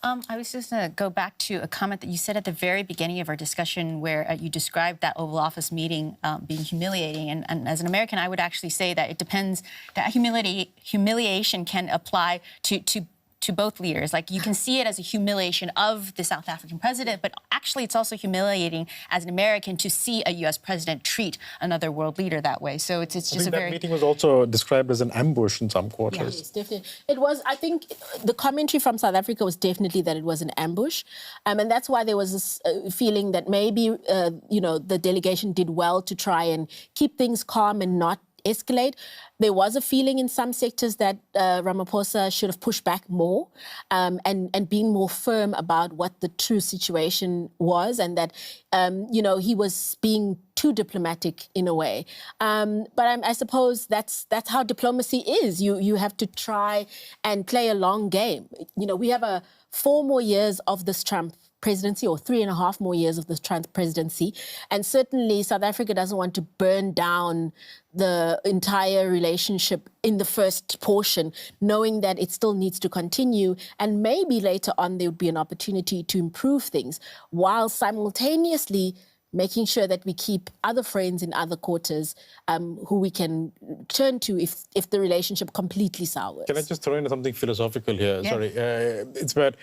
I was just going to go back to a comment that you said at the very beginning of our discussion, where you described that Oval Office meeting being humiliating. And as an American, I would actually say that it depends, that humiliation can apply to both leaders. Like, you can see it as a humiliation of the South African president, but actually it's also humiliating as an American to see a U.S. president treat another world leader that way. So it's just a very... That meeting was also described as an ambush in some quarters. Yes, definitely. It was, I think, the commentary from South Africa was definitely that it was an ambush. And that's why there was this feeling that maybe, the delegation did well to try and keep things calm and not escalate. There was a feeling in some sectors that Ramaphosa should have pushed back more and been more firm about what the true situation was, and that, he was being too diplomatic in a way. But I suppose that's how diplomacy is. You have to try and play a long game. We have 4 more years of this Trump presidency, or 3.5 more years of the Trump presidency. And certainly South Africa doesn't want to burn down the entire relationship in the first portion, knowing that it still needs to continue. And maybe later on there would be an opportunity to improve things, while simultaneously making sure that we keep other friends in other quarters who we can turn to if the relationship completely sours. Can I just throw in something philosophical here? Yeah. Sorry. It's about,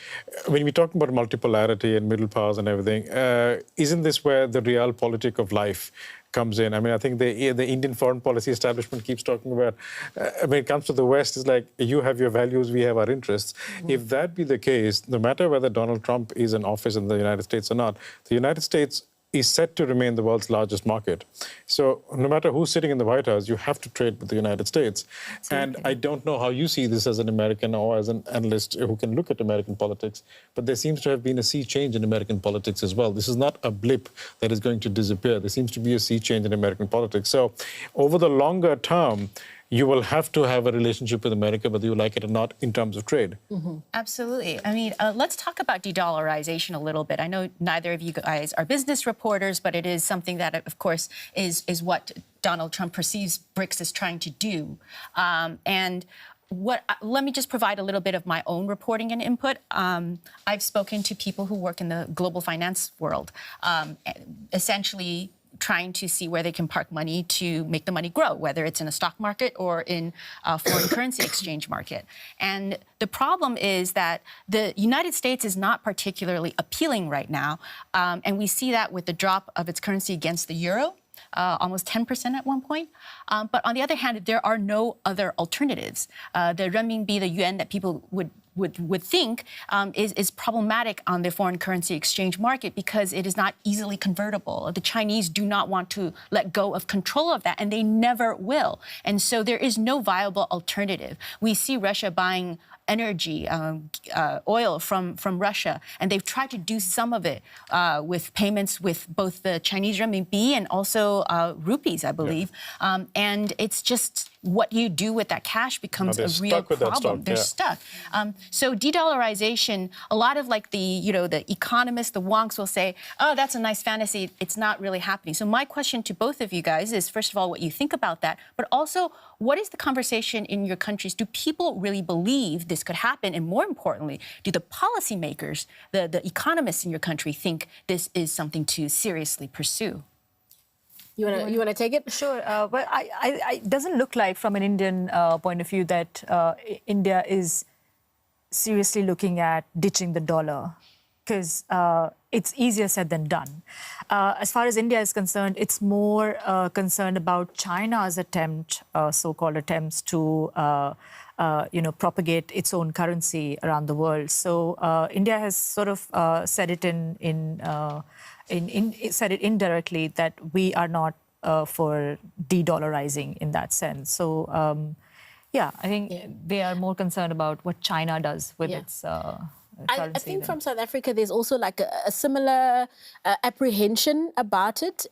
when we talk about multipolarity and middle powers and everything, isn't this where the realpolitik of life comes in? I mean, I think the Indian foreign policy establishment keeps talking about, when it comes to the West, it's like, you have your values, we have our interests. Mm-hmm. If that be the case, no matter whether Donald Trump is in office in the United States or not, the United States is set to remain the world's largest market. So no matter who's sitting in the White House, you have to trade with the United States. Absolutely. And I don't know how you see this as an American or as an analyst who can look at American politics, but there seems to have been a sea change in American politics as well. This is not a blip that is going to disappear. There seems to be a sea change in American politics. So over the longer term, you will have to have a relationship with America, whether you like it or not, in terms of trade. Absolutely. I mean, let's talk about de-dollarization a little bit. I know neither of you guys are business reporters, but it is something that, of course, is what Donald Trump perceives BRICS is trying to do. Let me just provide a little bit of my own reporting and input. I've spoken to people who work in the global finance world, essentially trying to see where they can park money to make the money grow, whether it's in a stock market or in a foreign currency exchange market. And the problem is that the United States is not particularly appealing right now. And we see that with the drop of its currency against the euro. Almost 10% at one point. But on the other hand, there are no other alternatives. The renminbi, the yuan that people would think is problematic on the foreign currency exchange market because it is not easily convertible. The Chinese do not want to let go of control of that, and they never will. And so there is no viable alternative. We see Russia buying energy, oil from Russia, and they've tried to do some of it with payments with both the Chinese renminbi and also rupees, I believe. Yeah. And it's just what you do with that cash becomes a real problem. They're stuck. So de-dollarization, a lot of like the economists, the wonks will say, oh, that's a nice fantasy. It's not really happening. So my question to both of you guys is, first of all, what you think about that, but also what is the conversation in your countries? Do people really believe this could happen? And more importantly, do the policymakers, the economists in your country think this is something to seriously pursue? You wanna take it? Sure. Well, it doesn't look like, from an Indian point of view, that India is seriously looking at ditching the dollar, because it's easier said than done. As far as India is concerned, it's more concerned about China's so-called attempts to propagate its own currency around the world. So India has sort of said it said it indirectly that we are not for de-dollarizing in that sense. So, I think they are more concerned about what China does with its currency. I think from South Africa, there's also like a similar apprehension about it.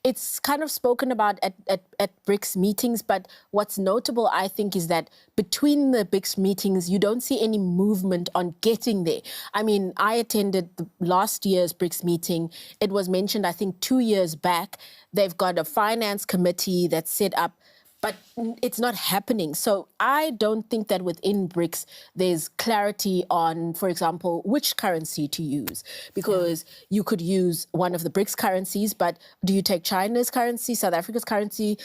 It's kind of spoken about at BRICS meetings, but what's notable, I think, is that between the BRICS meetings, you don't see any movement on getting there. I mean, I attended last year's BRICS meeting. It was mentioned, I think, 2 years back. They've got a finance committee that's set up, but it's not happening. So I don't think that within BRICS there's clarity on, for example, which currency to use. Because you could use one of the BRICS currencies, but do you take China's currency, South Africa's currency,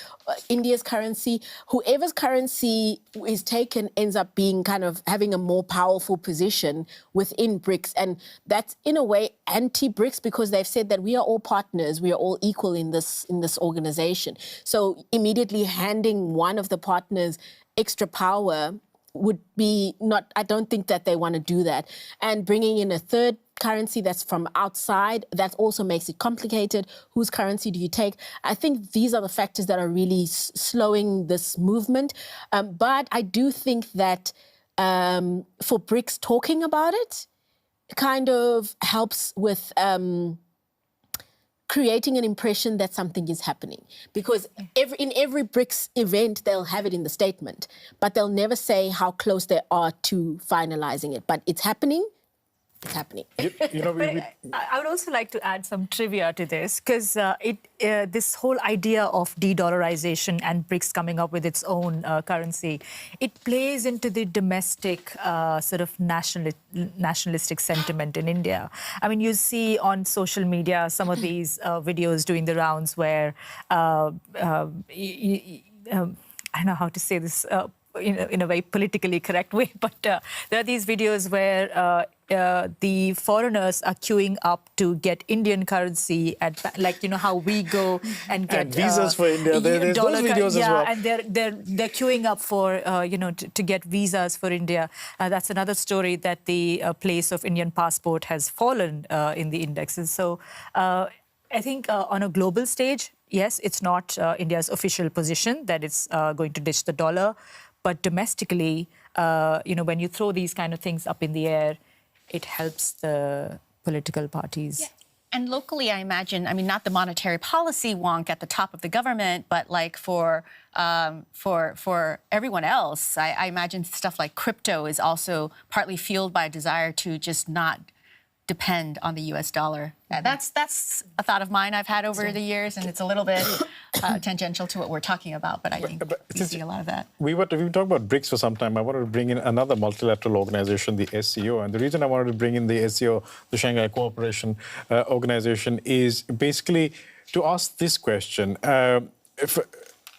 India's currency? Whoever's currency is taken ends up being kind of having a more powerful position within BRICS. And that's in a way anti-BRICS, because they've said that we are all partners, we are all equal in this organization. So immediately handing one of the partners extra power would be not, I don't think that they want to do that. And bringing in a third currency that's from outside, that also makes it complicated. Whose currency do you take? I think these are the factors that are really slowing this movement. But I do think that for BRICS talking about it kind of helps with creating an impression that something is happening. Because in every BRICS event, they'll have it in the statement, but they'll never say how close they are to finalizing it. But it's happening. It's happening. I would also like to add some trivia to this, because this whole idea of de-dollarization and BRICS coming up with its own currency, it plays into the domestic sort of nationalistic sentiment in India. I mean, you see on social media some of these videos doing the rounds where, I don't know how to say this in a very politically correct way, but there are these videos where the foreigners are queuing up to get Indian currency at, like, how we go and get visas for India. There's those videos as well. And they're queuing up for to get visas for India. That's another story, that the place of Indian passport has fallen in the indexes. So I think on a global stage, yes, it's not India's official position that it's going to ditch the dollar. But domestically, when you throw these kind of things up in the air, it helps the political parties. And locally, I imagine, I mean, not the monetary policy wonk at the top of the government, but like for everyone else, I imagine stuff like crypto is also partly fueled by a desire to just not depend on the U.S. dollar. That's a thought of mine I've had over the years, and it's a little bit tangential to what we're talking about, but I think we see a lot of that. We've been talking about BRICS for some time. I wanted to bring in another multilateral organization, the SCO. And the reason I wanted to bring in the SCO, the Shanghai Cooperation Organization, is basically to ask this question. What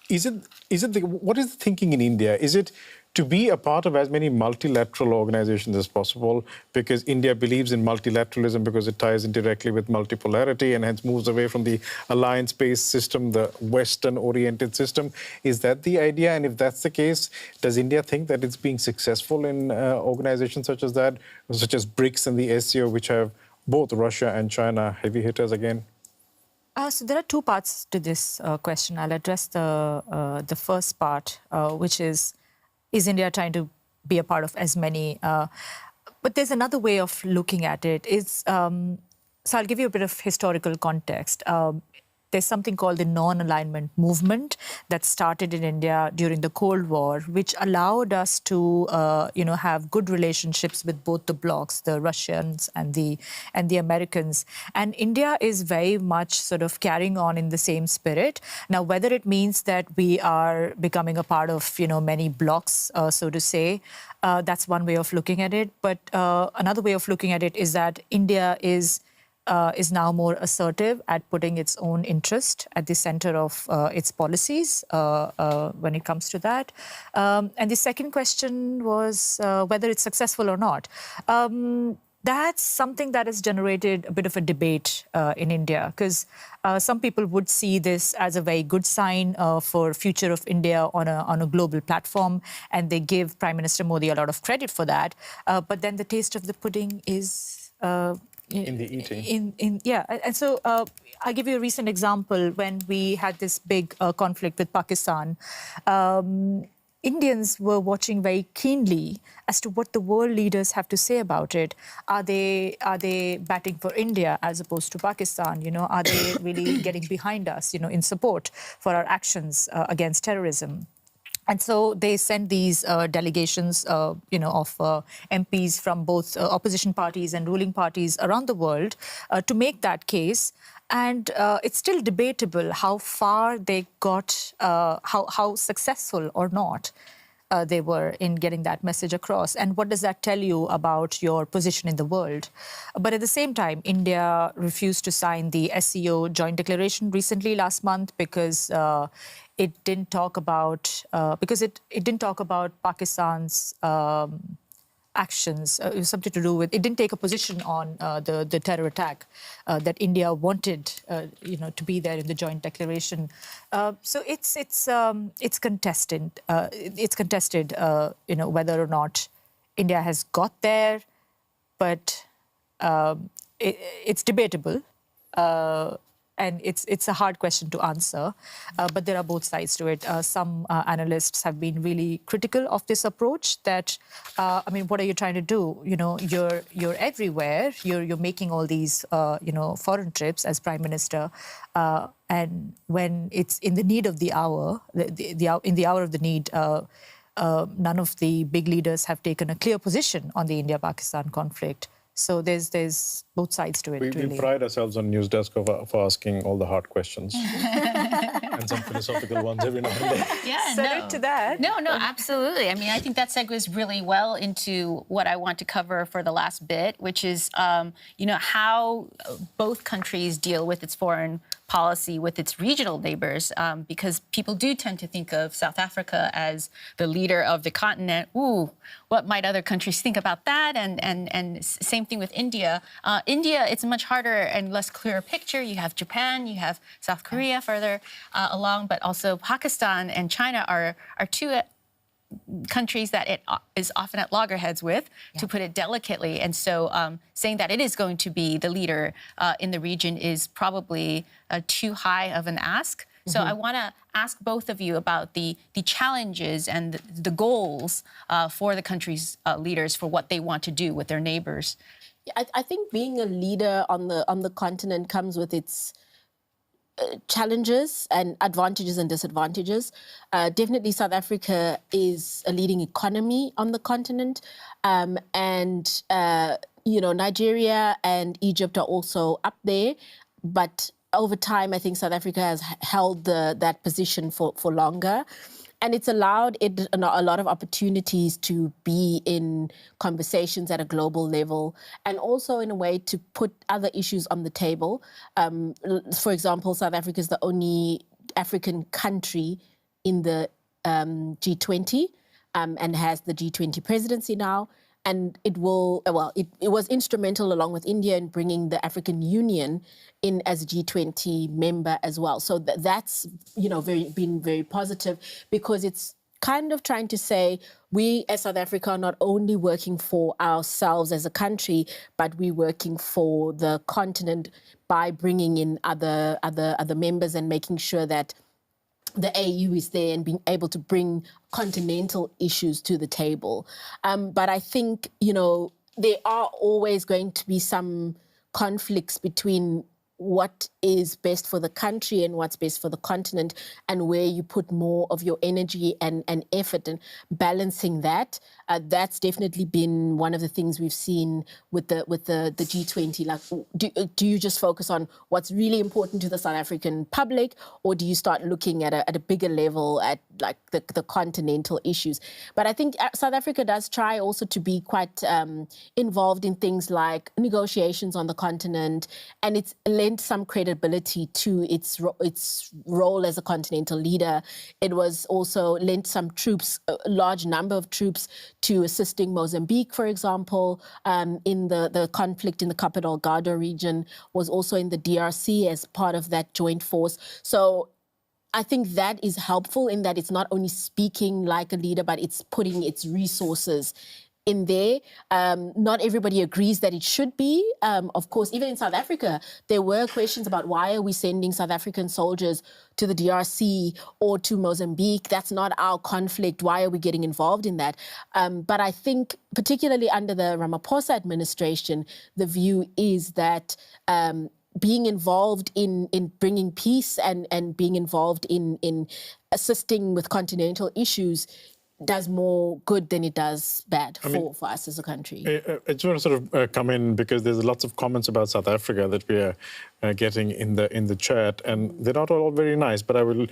is the thinking in India? Is it to be a part of as many multilateral organizations as possible, because India believes in multilateralism because it ties in directly with multipolarity and hence moves away from the alliance-based system, the Western-oriented system? Is that the idea? And if that's the case, does India think that it's being successful in organizations such as that, such as BRICS and the SCO, which have both Russia and China heavy hitters again? So there are two parts to this question. I'll address the first part, which is India trying to be a part of as many? But there's another way of looking at it. So I'll give you a bit of historical context. There's something called the non-alignment movement that started in India during the Cold War, which allowed us to, have good relationships with both the blocs, the Russians and the Americans. And India is very much sort of carrying on in the same spirit. Now, whether it means that we are becoming a part of, many blocs, so to say, that's one way of looking at it. But another way of looking at it is that India is now more assertive at putting its own interest at the center of its policies when it comes to that. And the second question was whether it's successful or not. That's something that has generated a bit of a debate in India, because some people would see this as a very good sign for future of India on a global platform, and they give Prime Minister Modi a lot of credit for that. But then the taste of the pudding is in the eating. And so I'll give you a recent example. When we had this big conflict with Pakistan, Indians were watching very keenly as to what the world leaders have to say about it. Are they batting for India as opposed to Pakistan? Are they really getting behind us, in support for our actions against terrorism? And so they sent these delegations, of MPs from both opposition parties and ruling parties around the world to make that case. And it's still debatable how far they got, how successful or not they were in getting that message across. And what does that tell you about your position in the world? But at the same time, India refused to sign the SCO joint declaration recently last month because it didn't talk about Pakistan's actions. It was something to do with, it didn't take a position on the terror attack that India wanted, to be there in the joint declaration. So it's contested. It's contested, whether or not India has got there, but it's debatable. And it's a hard question to answer, but there are both sides to it. Some analysts have been really critical of this approach. That, what are you trying to do? You're everywhere. You're making all these, foreign trips as prime minister, and when it's in the need of the hour, in the hour of the need, none of the big leaders have taken a clear position on the India-Pakistan conflict. So there's both sides to it, really. We pride ourselves on News Desk for asking all the hard questions. And some philosophical ones every now and then. Yeah, Salute to that. No, absolutely. I think that segues really well into what I want to cover for the last bit, which is, how both countries deal with its foreign policy with its regional neighbors, because people do tend to think of South Africa as the leader of the continent. Ooh, what might other countries think about that? And same thing with India. India, it's a much harder and less clear picture. You have Japan, you have South Korea further along, but also Pakistan and China are two countries that it is often at loggerheads with, to put it delicately. And so saying that it is going to be the leader in the region is probably too high of an ask So I want to ask both of you about the challenges and the goals for the country's leaders for what they want to do with their neighbors. I think being a leader on the continent comes with its challenges and advantages and disadvantages. Definitely South Africa is a leading economy on the continent. Nigeria and Egypt are also up there. But over time, I think South Africa has held that position for longer. And it's allowed it a lot of opportunities to be in conversations at a global level and also in a way to put other issues on the table. For example, South Africa is the only African country in the G20 and has the G20 presidency now. And it was instrumental along with India in bringing the African Union in as a G20 member as well. So that's, been very positive because it's kind of trying to say we as South Africa are not only working for ourselves as a country, but we're working for the continent by bringing in other members and making sure that the AU is there and being able to bring continental issues to the table. But I think, there are always going to be some conflicts between what is best for the country and what's best for the continent and where you put more of your energy and effort and balancing that. That's definitely been one of the things we've seen with the G20. Like, do you just focus on what's really important to the South African public, or do you start looking at a bigger level at like the continental issues? But I think South Africa does try also to be quite involved in things like negotiations on the continent, and it's lent some credibility to its role as a continental leader. It was also lent some troops, a large number of troops, to assisting Mozambique, for example, in the conflict in the Cabo Delgado region, was also in the DRC as part of that joint force. So I think that is helpful in that it's not only speaking like a leader, but it's putting its resources in there. Not everybody agrees that it should be. Of course, even in South Africa, there were questions about why are we sending South African soldiers to the DRC or to Mozambique? That's not our conflict. Why are we getting involved in that? But I think particularly under the Ramaphosa administration, the view is that being involved in bringing peace and being involved in assisting with continental issues does more good than it does bad for us as a country. I just want to sort of come in because there's lots of comments about South Africa that we are getting in the chat, and they're not all very nice, but I will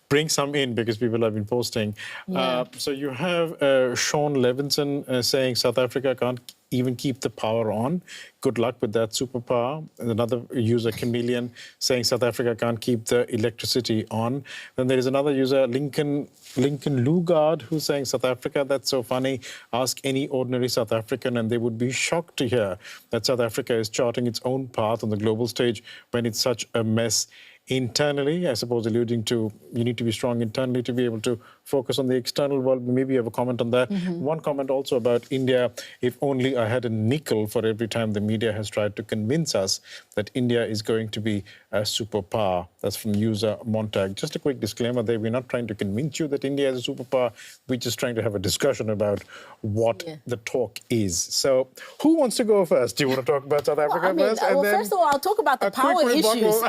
bring some in because people have been posting. Yeah. So you have Sean Levinson saying South Africa can't even keep the power on. Good luck with that superpower. And another user, Chameleon, saying South Africa can't keep the electricity on. Then there is another user, Lincoln Lugard, who's saying South Africa, that's so funny. Ask any ordinary South African and they would be shocked to hear that South Africa is charting its own path on the global stage when it's such a mess internally, I suppose, alluding to you need to be strong internally to be able to focus on the external world. Maybe you have a comment on that. One comment also about India. If only I had a nickel for every time the media has tried to convince us that India is going to be a superpower. That's from user Montag. Just a quick disclaimer there. We're not trying to convince you that India is a superpower. We're just trying to have a discussion about what the talk is. So who wants to go first? Do you want to talk about South Africa first? First of all, I'll talk about the power issues.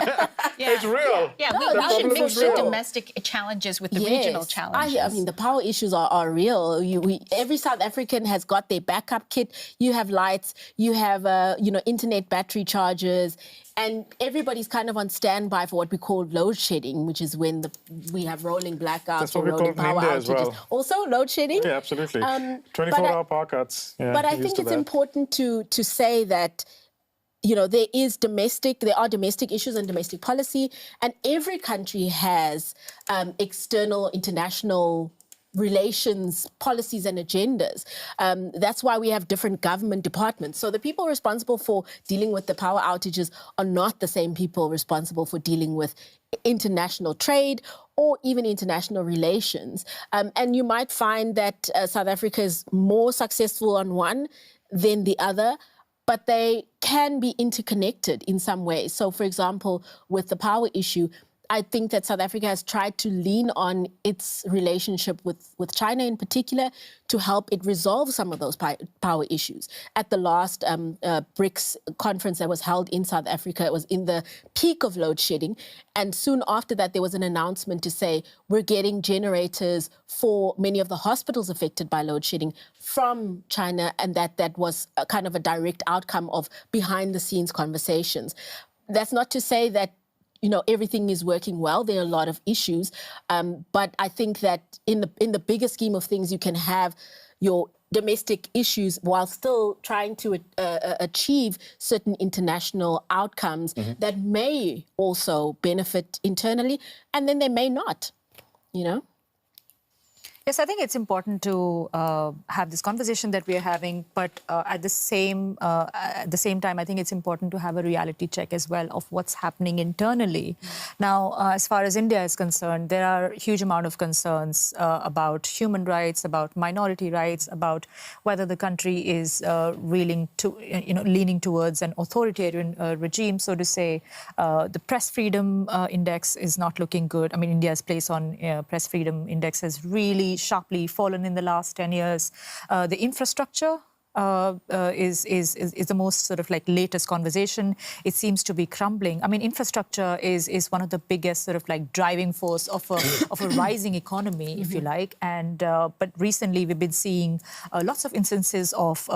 It's real. Yeah, we should mix the domestic challenges with the regional challenges. I mean, the power issues are real. Every South African has got their backup kit. You have lights, you have, internet battery chargers, and everybody's kind of on standby for what we call load shedding, which is when we have rolling blackouts or rolling power outages. Well. Also, load shedding. Yeah, absolutely. 24-hour power cuts. Yeah, but I think it's important to say that there are domestic issues and domestic policy, and every country has external, international relations, policies and agendas. That's why we have different government departments. So the people responsible for dealing with the power outages are not the same people responsible for dealing with international trade or even international relations. And you might find that South Africa is more successful on one than the other, but they can be interconnected in some way. So, for example, with the power issue, I think that South Africa has tried to lean on its relationship with China in particular to help it resolve some of those power issues. At the last BRICS conference that was held in South Africa, it was in the peak of load shedding. And soon after that, there was an announcement to say, we're getting generators for many of the hospitals affected by load shedding from China, and that was a kind of a direct outcome of behind-the-scenes conversations. That's not to say that everything is working well. There are a lot of issues, but I think that in the bigger scheme of things, you can have your domestic issues while still trying to achieve certain international outcomes that may also benefit internally, and then they may not. Yes, I think it's important to have this conversation that we are having, but at the same time, I think it's important to have a reality check as well of what's happening internally. Now, as far as India is concerned, there are a huge amount of concerns about human rights, about minority rights, about whether the country is leaning towards an authoritarian regime, so to say. The press freedom index is not looking good. I mean, India's place on press freedom index has really sharply fallen in the last 10 years. The infrastructure is the most sort of like latest conversation. It seems to be crumbling. I mean, infrastructure is one of the biggest sort of like driving force of a rising economy, if you like. And but recently we've been seeing lots of instances of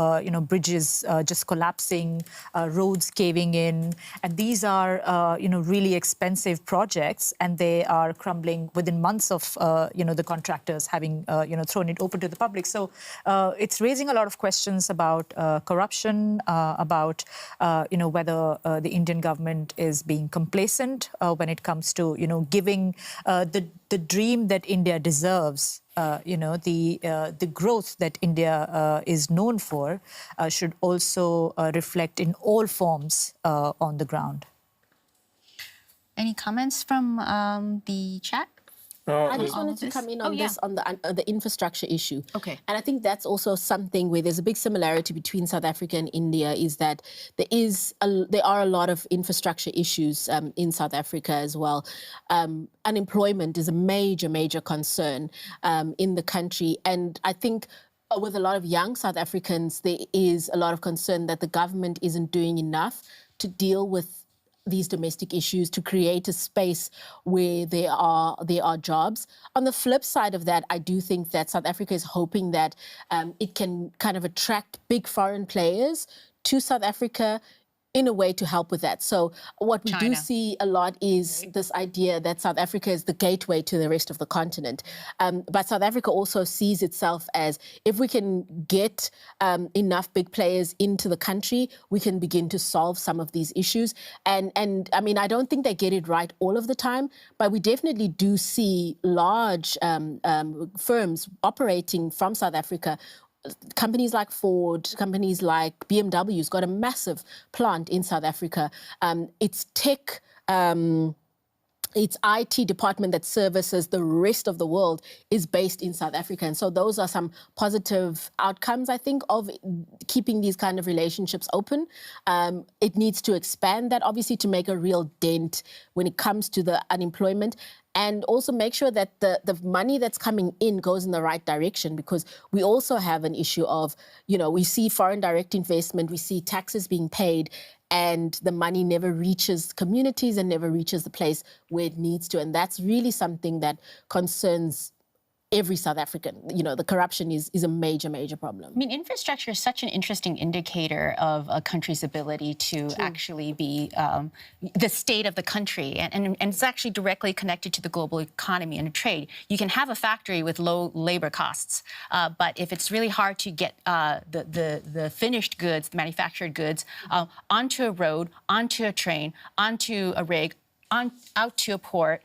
bridges just collapsing, roads caving in, and these are really expensive projects, and they are crumbling within months of the contractors having thrown it open to the public. So it's raising a lot of questions about corruption, about whether the Indian government is being complacent when it comes to giving the dream that India deserves. The growth that India is known for should also reflect in all forms on the ground. Any comments from the chat? I just wanted to come in on this, on the infrastructure issue. Okay. And I think that's also something where there's a big similarity between South Africa and India, is that there are a lot of infrastructure issues in South Africa as well. Unemployment is a major concern in the country. And I think with a lot of young South Africans, there is a lot of concern that the government isn't doing enough to deal with these domestic issues, to create a space where there are jobs. On the flip side of that, I do think that South Africa is hoping that it can kind of attract big foreign players to South Africa in a way to help with that. So what we do see a lot is this idea that South Africa is the gateway to the rest of the continent. But South Africa also sees itself as, if we can get enough big players into the country, we can begin to solve some of these issues. And I mean, I don't think they get it right all of the time, but we definitely do see large firms operating from South Africa. Companies like Ford, companies like BMW's got a massive plant in South Africa. Its tech, its IT department that services the rest of the world is based in South Africa. And so those are some positive outcomes, I think, of keeping these kind of relationships open. It needs to expand that, obviously, to make a real dent when it comes to the unemployment. And also make sure that the money that's coming in goes in the right direction, because we also have an issue of, we see foreign direct investment, we see taxes being paid, and the money never reaches communities and never reaches the place where it needs to. And that's really something that concerns every South African. The corruption is a major problem. I mean, infrastructure is such an interesting indicator of a country's ability to actually be the state of the country. And it's actually directly connected to the global economy and trade. You can have a factory with low labor costs, but if it's really hard to get the finished goods, the manufactured goods, onto a road, onto a train, onto a rig, out to a port,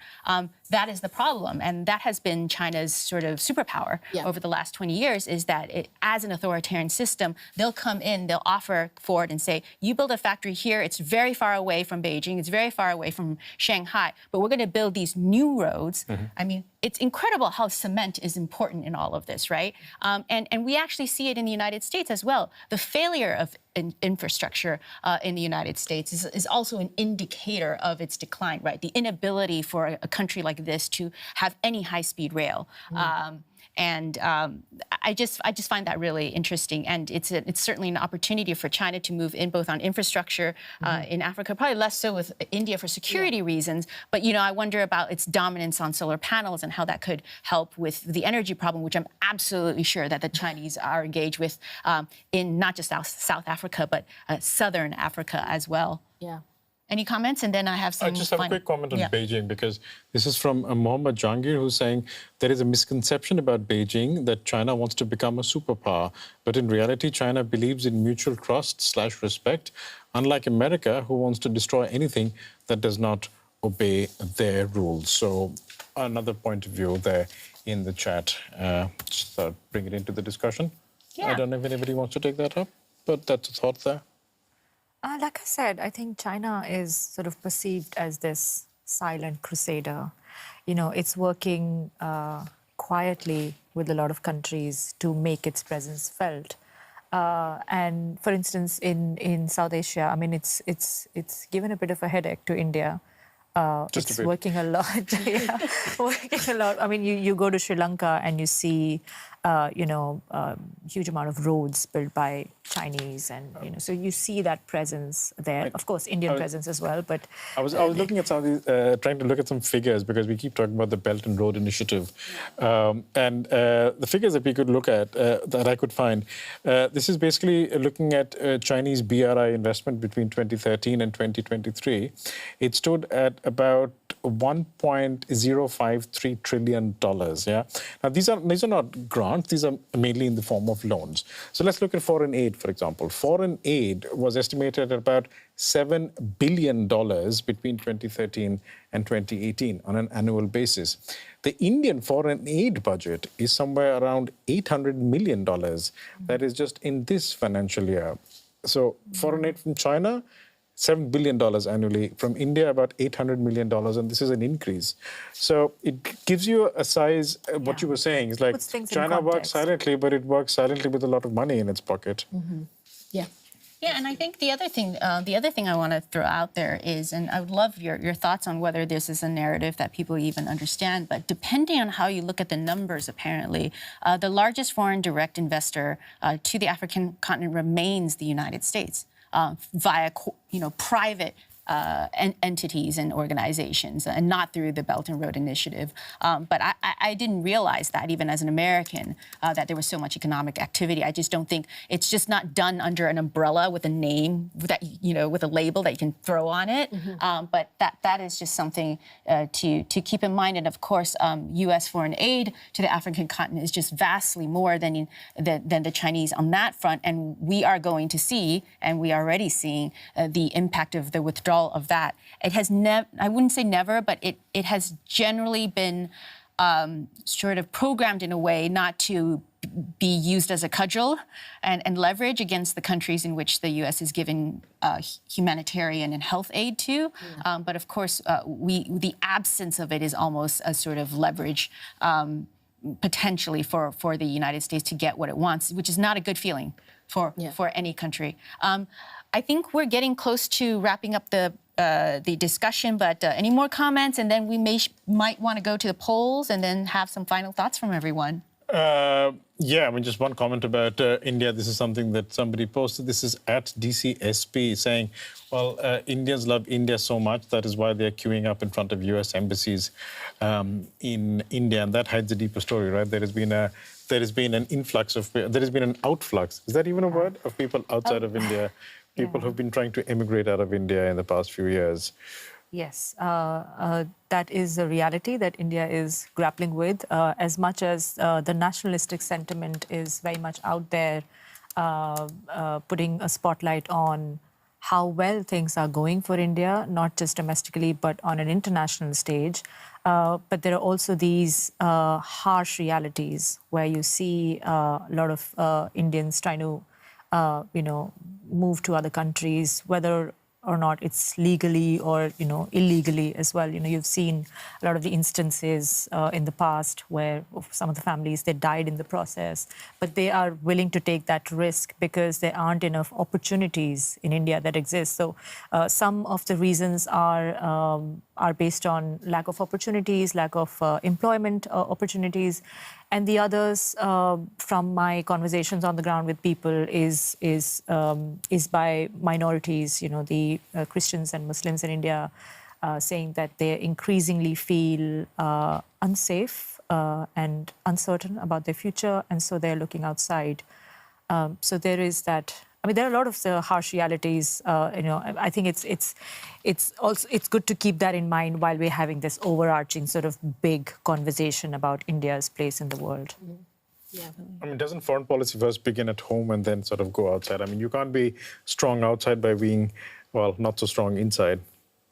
that is the problem. And that has been China's sort of superpower over the last 20 years, is that as an authoritarian system, they'll come in, they'll offer Ford and say, you build a factory here, it's very far away from Beijing, it's very far away from Shanghai, but we're going to build these new roads. I mean, it's incredible how cement is important in all of this, right? And we actually see it in the United States as well. The failure of infrastructure in the United States is also an indicator of its decline, right? The inability for a country like this to have any high-speed rail. I just find that really interesting, and it's certainly an opportunity for China to move in both on infrastructure in Africa, probably less so with India for security reasons. But I wonder about its dominance on solar panels and how that could help with the energy problem, which I'm absolutely sure that the Chinese are engaged with in not just South Africa but Southern Africa as well. Yeah. Any comments? And then I have some. I just have a quick comment on Beijing, because this is from Mohammed Jahangir, who's saying there is a misconception about Beijing that China wants to become a superpower. But in reality, China believes in mutual trust/respect, unlike America, who wants to destroy anything that does not obey their rules. So another point of view there in the chat. Just bring it into the discussion. Yeah. I don't know if anybody wants to take that up, but that's a thought there. Like I said, I think China is sort of perceived as this silent crusader. It's working quietly with a lot of countries to make its presence felt. And for instance, in South Asia, I mean, it's given a bit of a headache to India. It's working a lot. Working a lot. I mean, you go to Sri Lanka and you see, huge amount of roads built by Chinese, and so you see that presence there. Of course, Indian presence as well. But I was looking at some of these, trying to look at some figures, because we keep talking about the Belt and Road Initiative, and the figures that we could look at that I could find. This is basically looking at Chinese BRI investment between 2013 and 2023. It stood at about $1.053 trillion. Yeah. Now these are not grants; these are mainly in the form of loans. So let's look at foreign aid, for example. Foreign aid was estimated at about $7 billion between 2013 and 2018 on an annual basis. The Indian foreign aid budget is somewhere around $800 million. That is just in this financial year. So foreign aid from China, $7 billion annually. From India, about $800 million, and this is an increase. So it gives you a size, what you were saying, is like China works silently, but it works silently with a lot of money in its pocket. Yeah. Yeah, and I think the other thing I want to throw out there is, and I would love your thoughts on whether this is a narrative that people even understand, but depending on how you look at the numbers, apparently, the largest foreign direct investor to the African continent remains the United States. Via private entities and organizations, and not through the Belt and Road Initiative. But I didn't realize that, even as an American, that there was so much economic activity. I just don't think it's just not done under an umbrella with a name that with a label that you can throw on it. But that is just something to keep in mind. And of course, U.S. foreign aid to the African continent is just vastly more than the Chinese on that front. And we are going to see, and we are already seeing, the impact of the withdrawal of that. It has I wouldn't say never, but it has generally been sort of programmed in a way not to be used as a cudgel and leverage against the countries in which the U.S. is giving humanitarian and health aid to. But of course, the absence of it is almost a sort of leverage potentially for the United States to get what it wants, which is not a good feeling for any country. I think we're getting close to wrapping up the discussion, but any more comments? And then we might want to go to the polls and then have some final thoughts from everyone. Yeah, I mean, just one comment about India. This is something that somebody posted. This is at DCSP saying, well, Indians love India so much, that is why they're queuing up in front of U.S. embassies in India. And that hides a deeper story, right? There has been an outflux. Is that even a word? Of people outside of India, people who've been trying to emigrate out of India in the past few years. Yes, that is a reality that India is grappling with. As much as the nationalistic sentiment is very much out there, putting a spotlight on how well things are going for India, not just domestically, but on an international stage. But there are also these harsh realities where you see a lot of Indians trying to, move to other countries, whether or not it's legally or illegally as well. You've seen a lot of the instances in the past where some of the families they died in the process, but they are willing to take that risk because there aren't enough opportunities in India that exist. So some of the reasons are based on lack of opportunities, lack of employment opportunities. And the others, from my conversations on the ground with people, is by minorities. The Christians and Muslims in India, saying that they increasingly feel unsafe and uncertain about their future, and so they're looking outside. So there is that. I mean, there are a lot of the harsh realities. I think it's good to keep that in mind while we're having this overarching sort of big conversation about India's place in the world. Yeah. I mean, doesn't foreign policy first begin at home and then sort of go outside? I mean, you can't be strong outside by being, well, not so strong inside.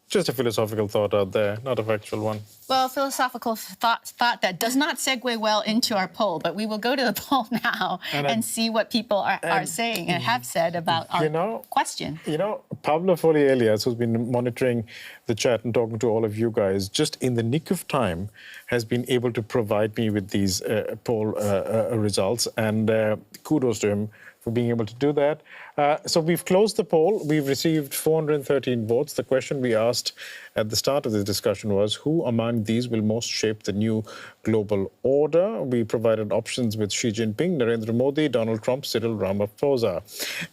Just a philosophical thought out there, not a factual one. Well, philosophical thought that does not segue well into our poll, but we will go to the poll now and see what people are saying and have said about our question. Pablo Foley Elias, who's been monitoring the chat and talking to all of you guys, just in the nick of time, has been able to provide me with these poll results, and kudos to him for being able to do that. So we've closed the poll. We've received 413 votes. The question we asked at the start of this discussion was, who among these will most shape the new global order? We provided options with Xi Jinping, Narendra Modi, Donald Trump, Cyril Ramaphosa.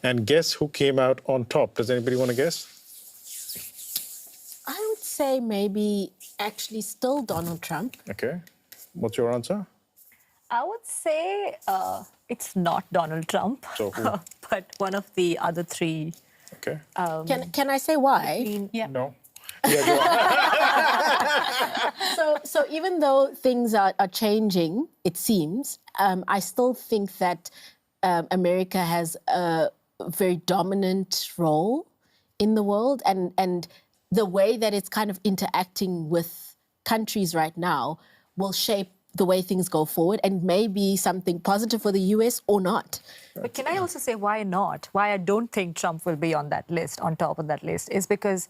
And guess who came out on top? Does anybody want to guess? I would say maybe actually still Donald Trump. Okay. What's your answer? I would say it's not Donald Trump, So who? but one of the other three. Okay. Can I say why? Yeah. No. Yeah, go on. So even though things are changing, it seems, I still think that America has a very dominant role in the world, and the way that it's kind of interacting with countries right now will shape the way things go forward, and maybe something positive for the US or not. But can I also say why not? Why I don't think Trump will be on that list, on top of that list, is because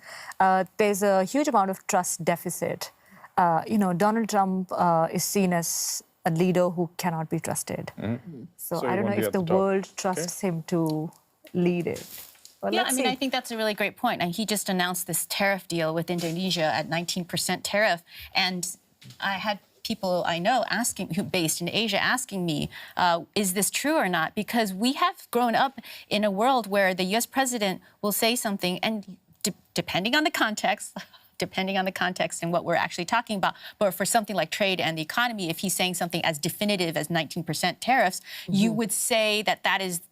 there's a huge amount of trust deficit. Donald Trump is seen as a leader who cannot be trusted. Mm-hmm. So I don't know if the world trusts him to lead it. Well, yeah, I think that's a really great point. And he just announced this tariff deal with Indonesia at 19% tariff. And I had people I know who based in Asia asking me, is this true or not? Because we have grown up in a world where the US president will say something, and depending on the context and what we're actually talking about, but for something like trade and the economy, if he's saying something as definitive as 19% tariffs, you would say that is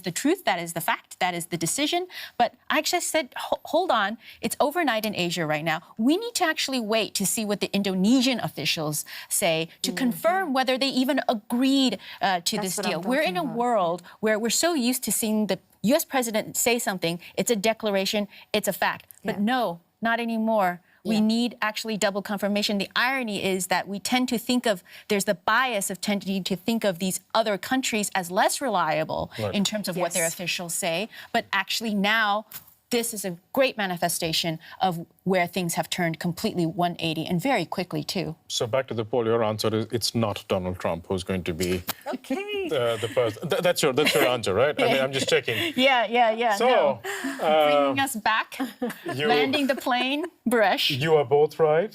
the truth, that is the fact, that is the decision. But I actually said, hold on, it's overnight in Asia right now. We need to actually wait to see what the Indonesian officials say to confirm whether they even agreed to this deal. We're in a world where we're so used to seeing the US president say something, it's a declaration, it's a fact. But no, not anymore. We need actually double confirmation. The irony is that we tend to think of, there's the bias of tending to think of these other countries as less reliable in terms of what their officials say. But actually now, this is a great manifestation of where things have turned completely 180 and very quickly, too. So back to the poll, your answer is it's not Donald Trump who's going to be the person. That's your answer, right? I mean, I'm just checking. Yeah. So, bringing us back, landing the plane, Brush. You are both right.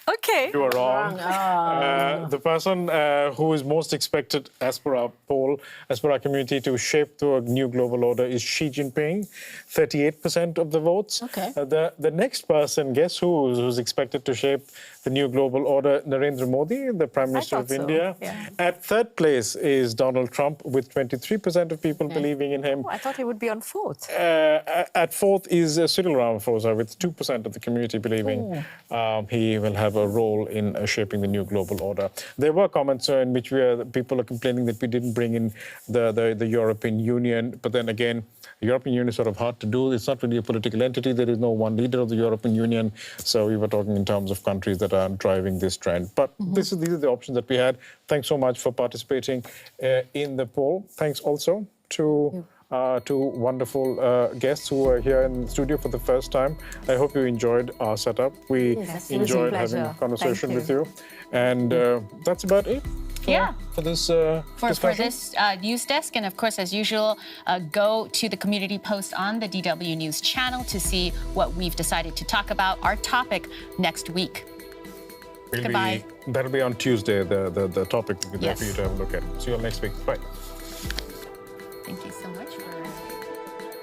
Okay. You are wrong. The person who is most expected, as per our poll, as per our community, to shape the new global order is Xi Jinping, 38% of the votes. Okay. The next person, guess who's expected to shape the new global order? Narendra Modi, the Prime Minister of India. Yeah. At third place is Donald Trump, with 23% of people believing in him. Oh, I thought he would be on fourth. At fourth is Cyril Ramaphosa, with 2% of the community believing he will have a role in shaping the new global order. There were comments in which people are complaining that we didn't bring in the European Union, but then again, the European Union is sort of hard to do. It's not really a political entity. There is no one leader of the European Union. So we were talking in terms of countries that are driving this trend. But these are the options that we had. Thanks so much for participating in the poll. Thanks also to two wonderful guests who are here in the studio for the first time. I hope you enjoyed our setup. We Yes, enjoyed it was a having a pleasure. conversation Thank with you. And that's about it for this For discussion. this news desk. And of course, as usual, go to the community post on the DW News channel to see what we've decided to talk about, our topic next week. Goodbye. That'll be on Tuesday, the topic will be there for Yes. you to have a look at. See you all next week. Bye. Thank you so much for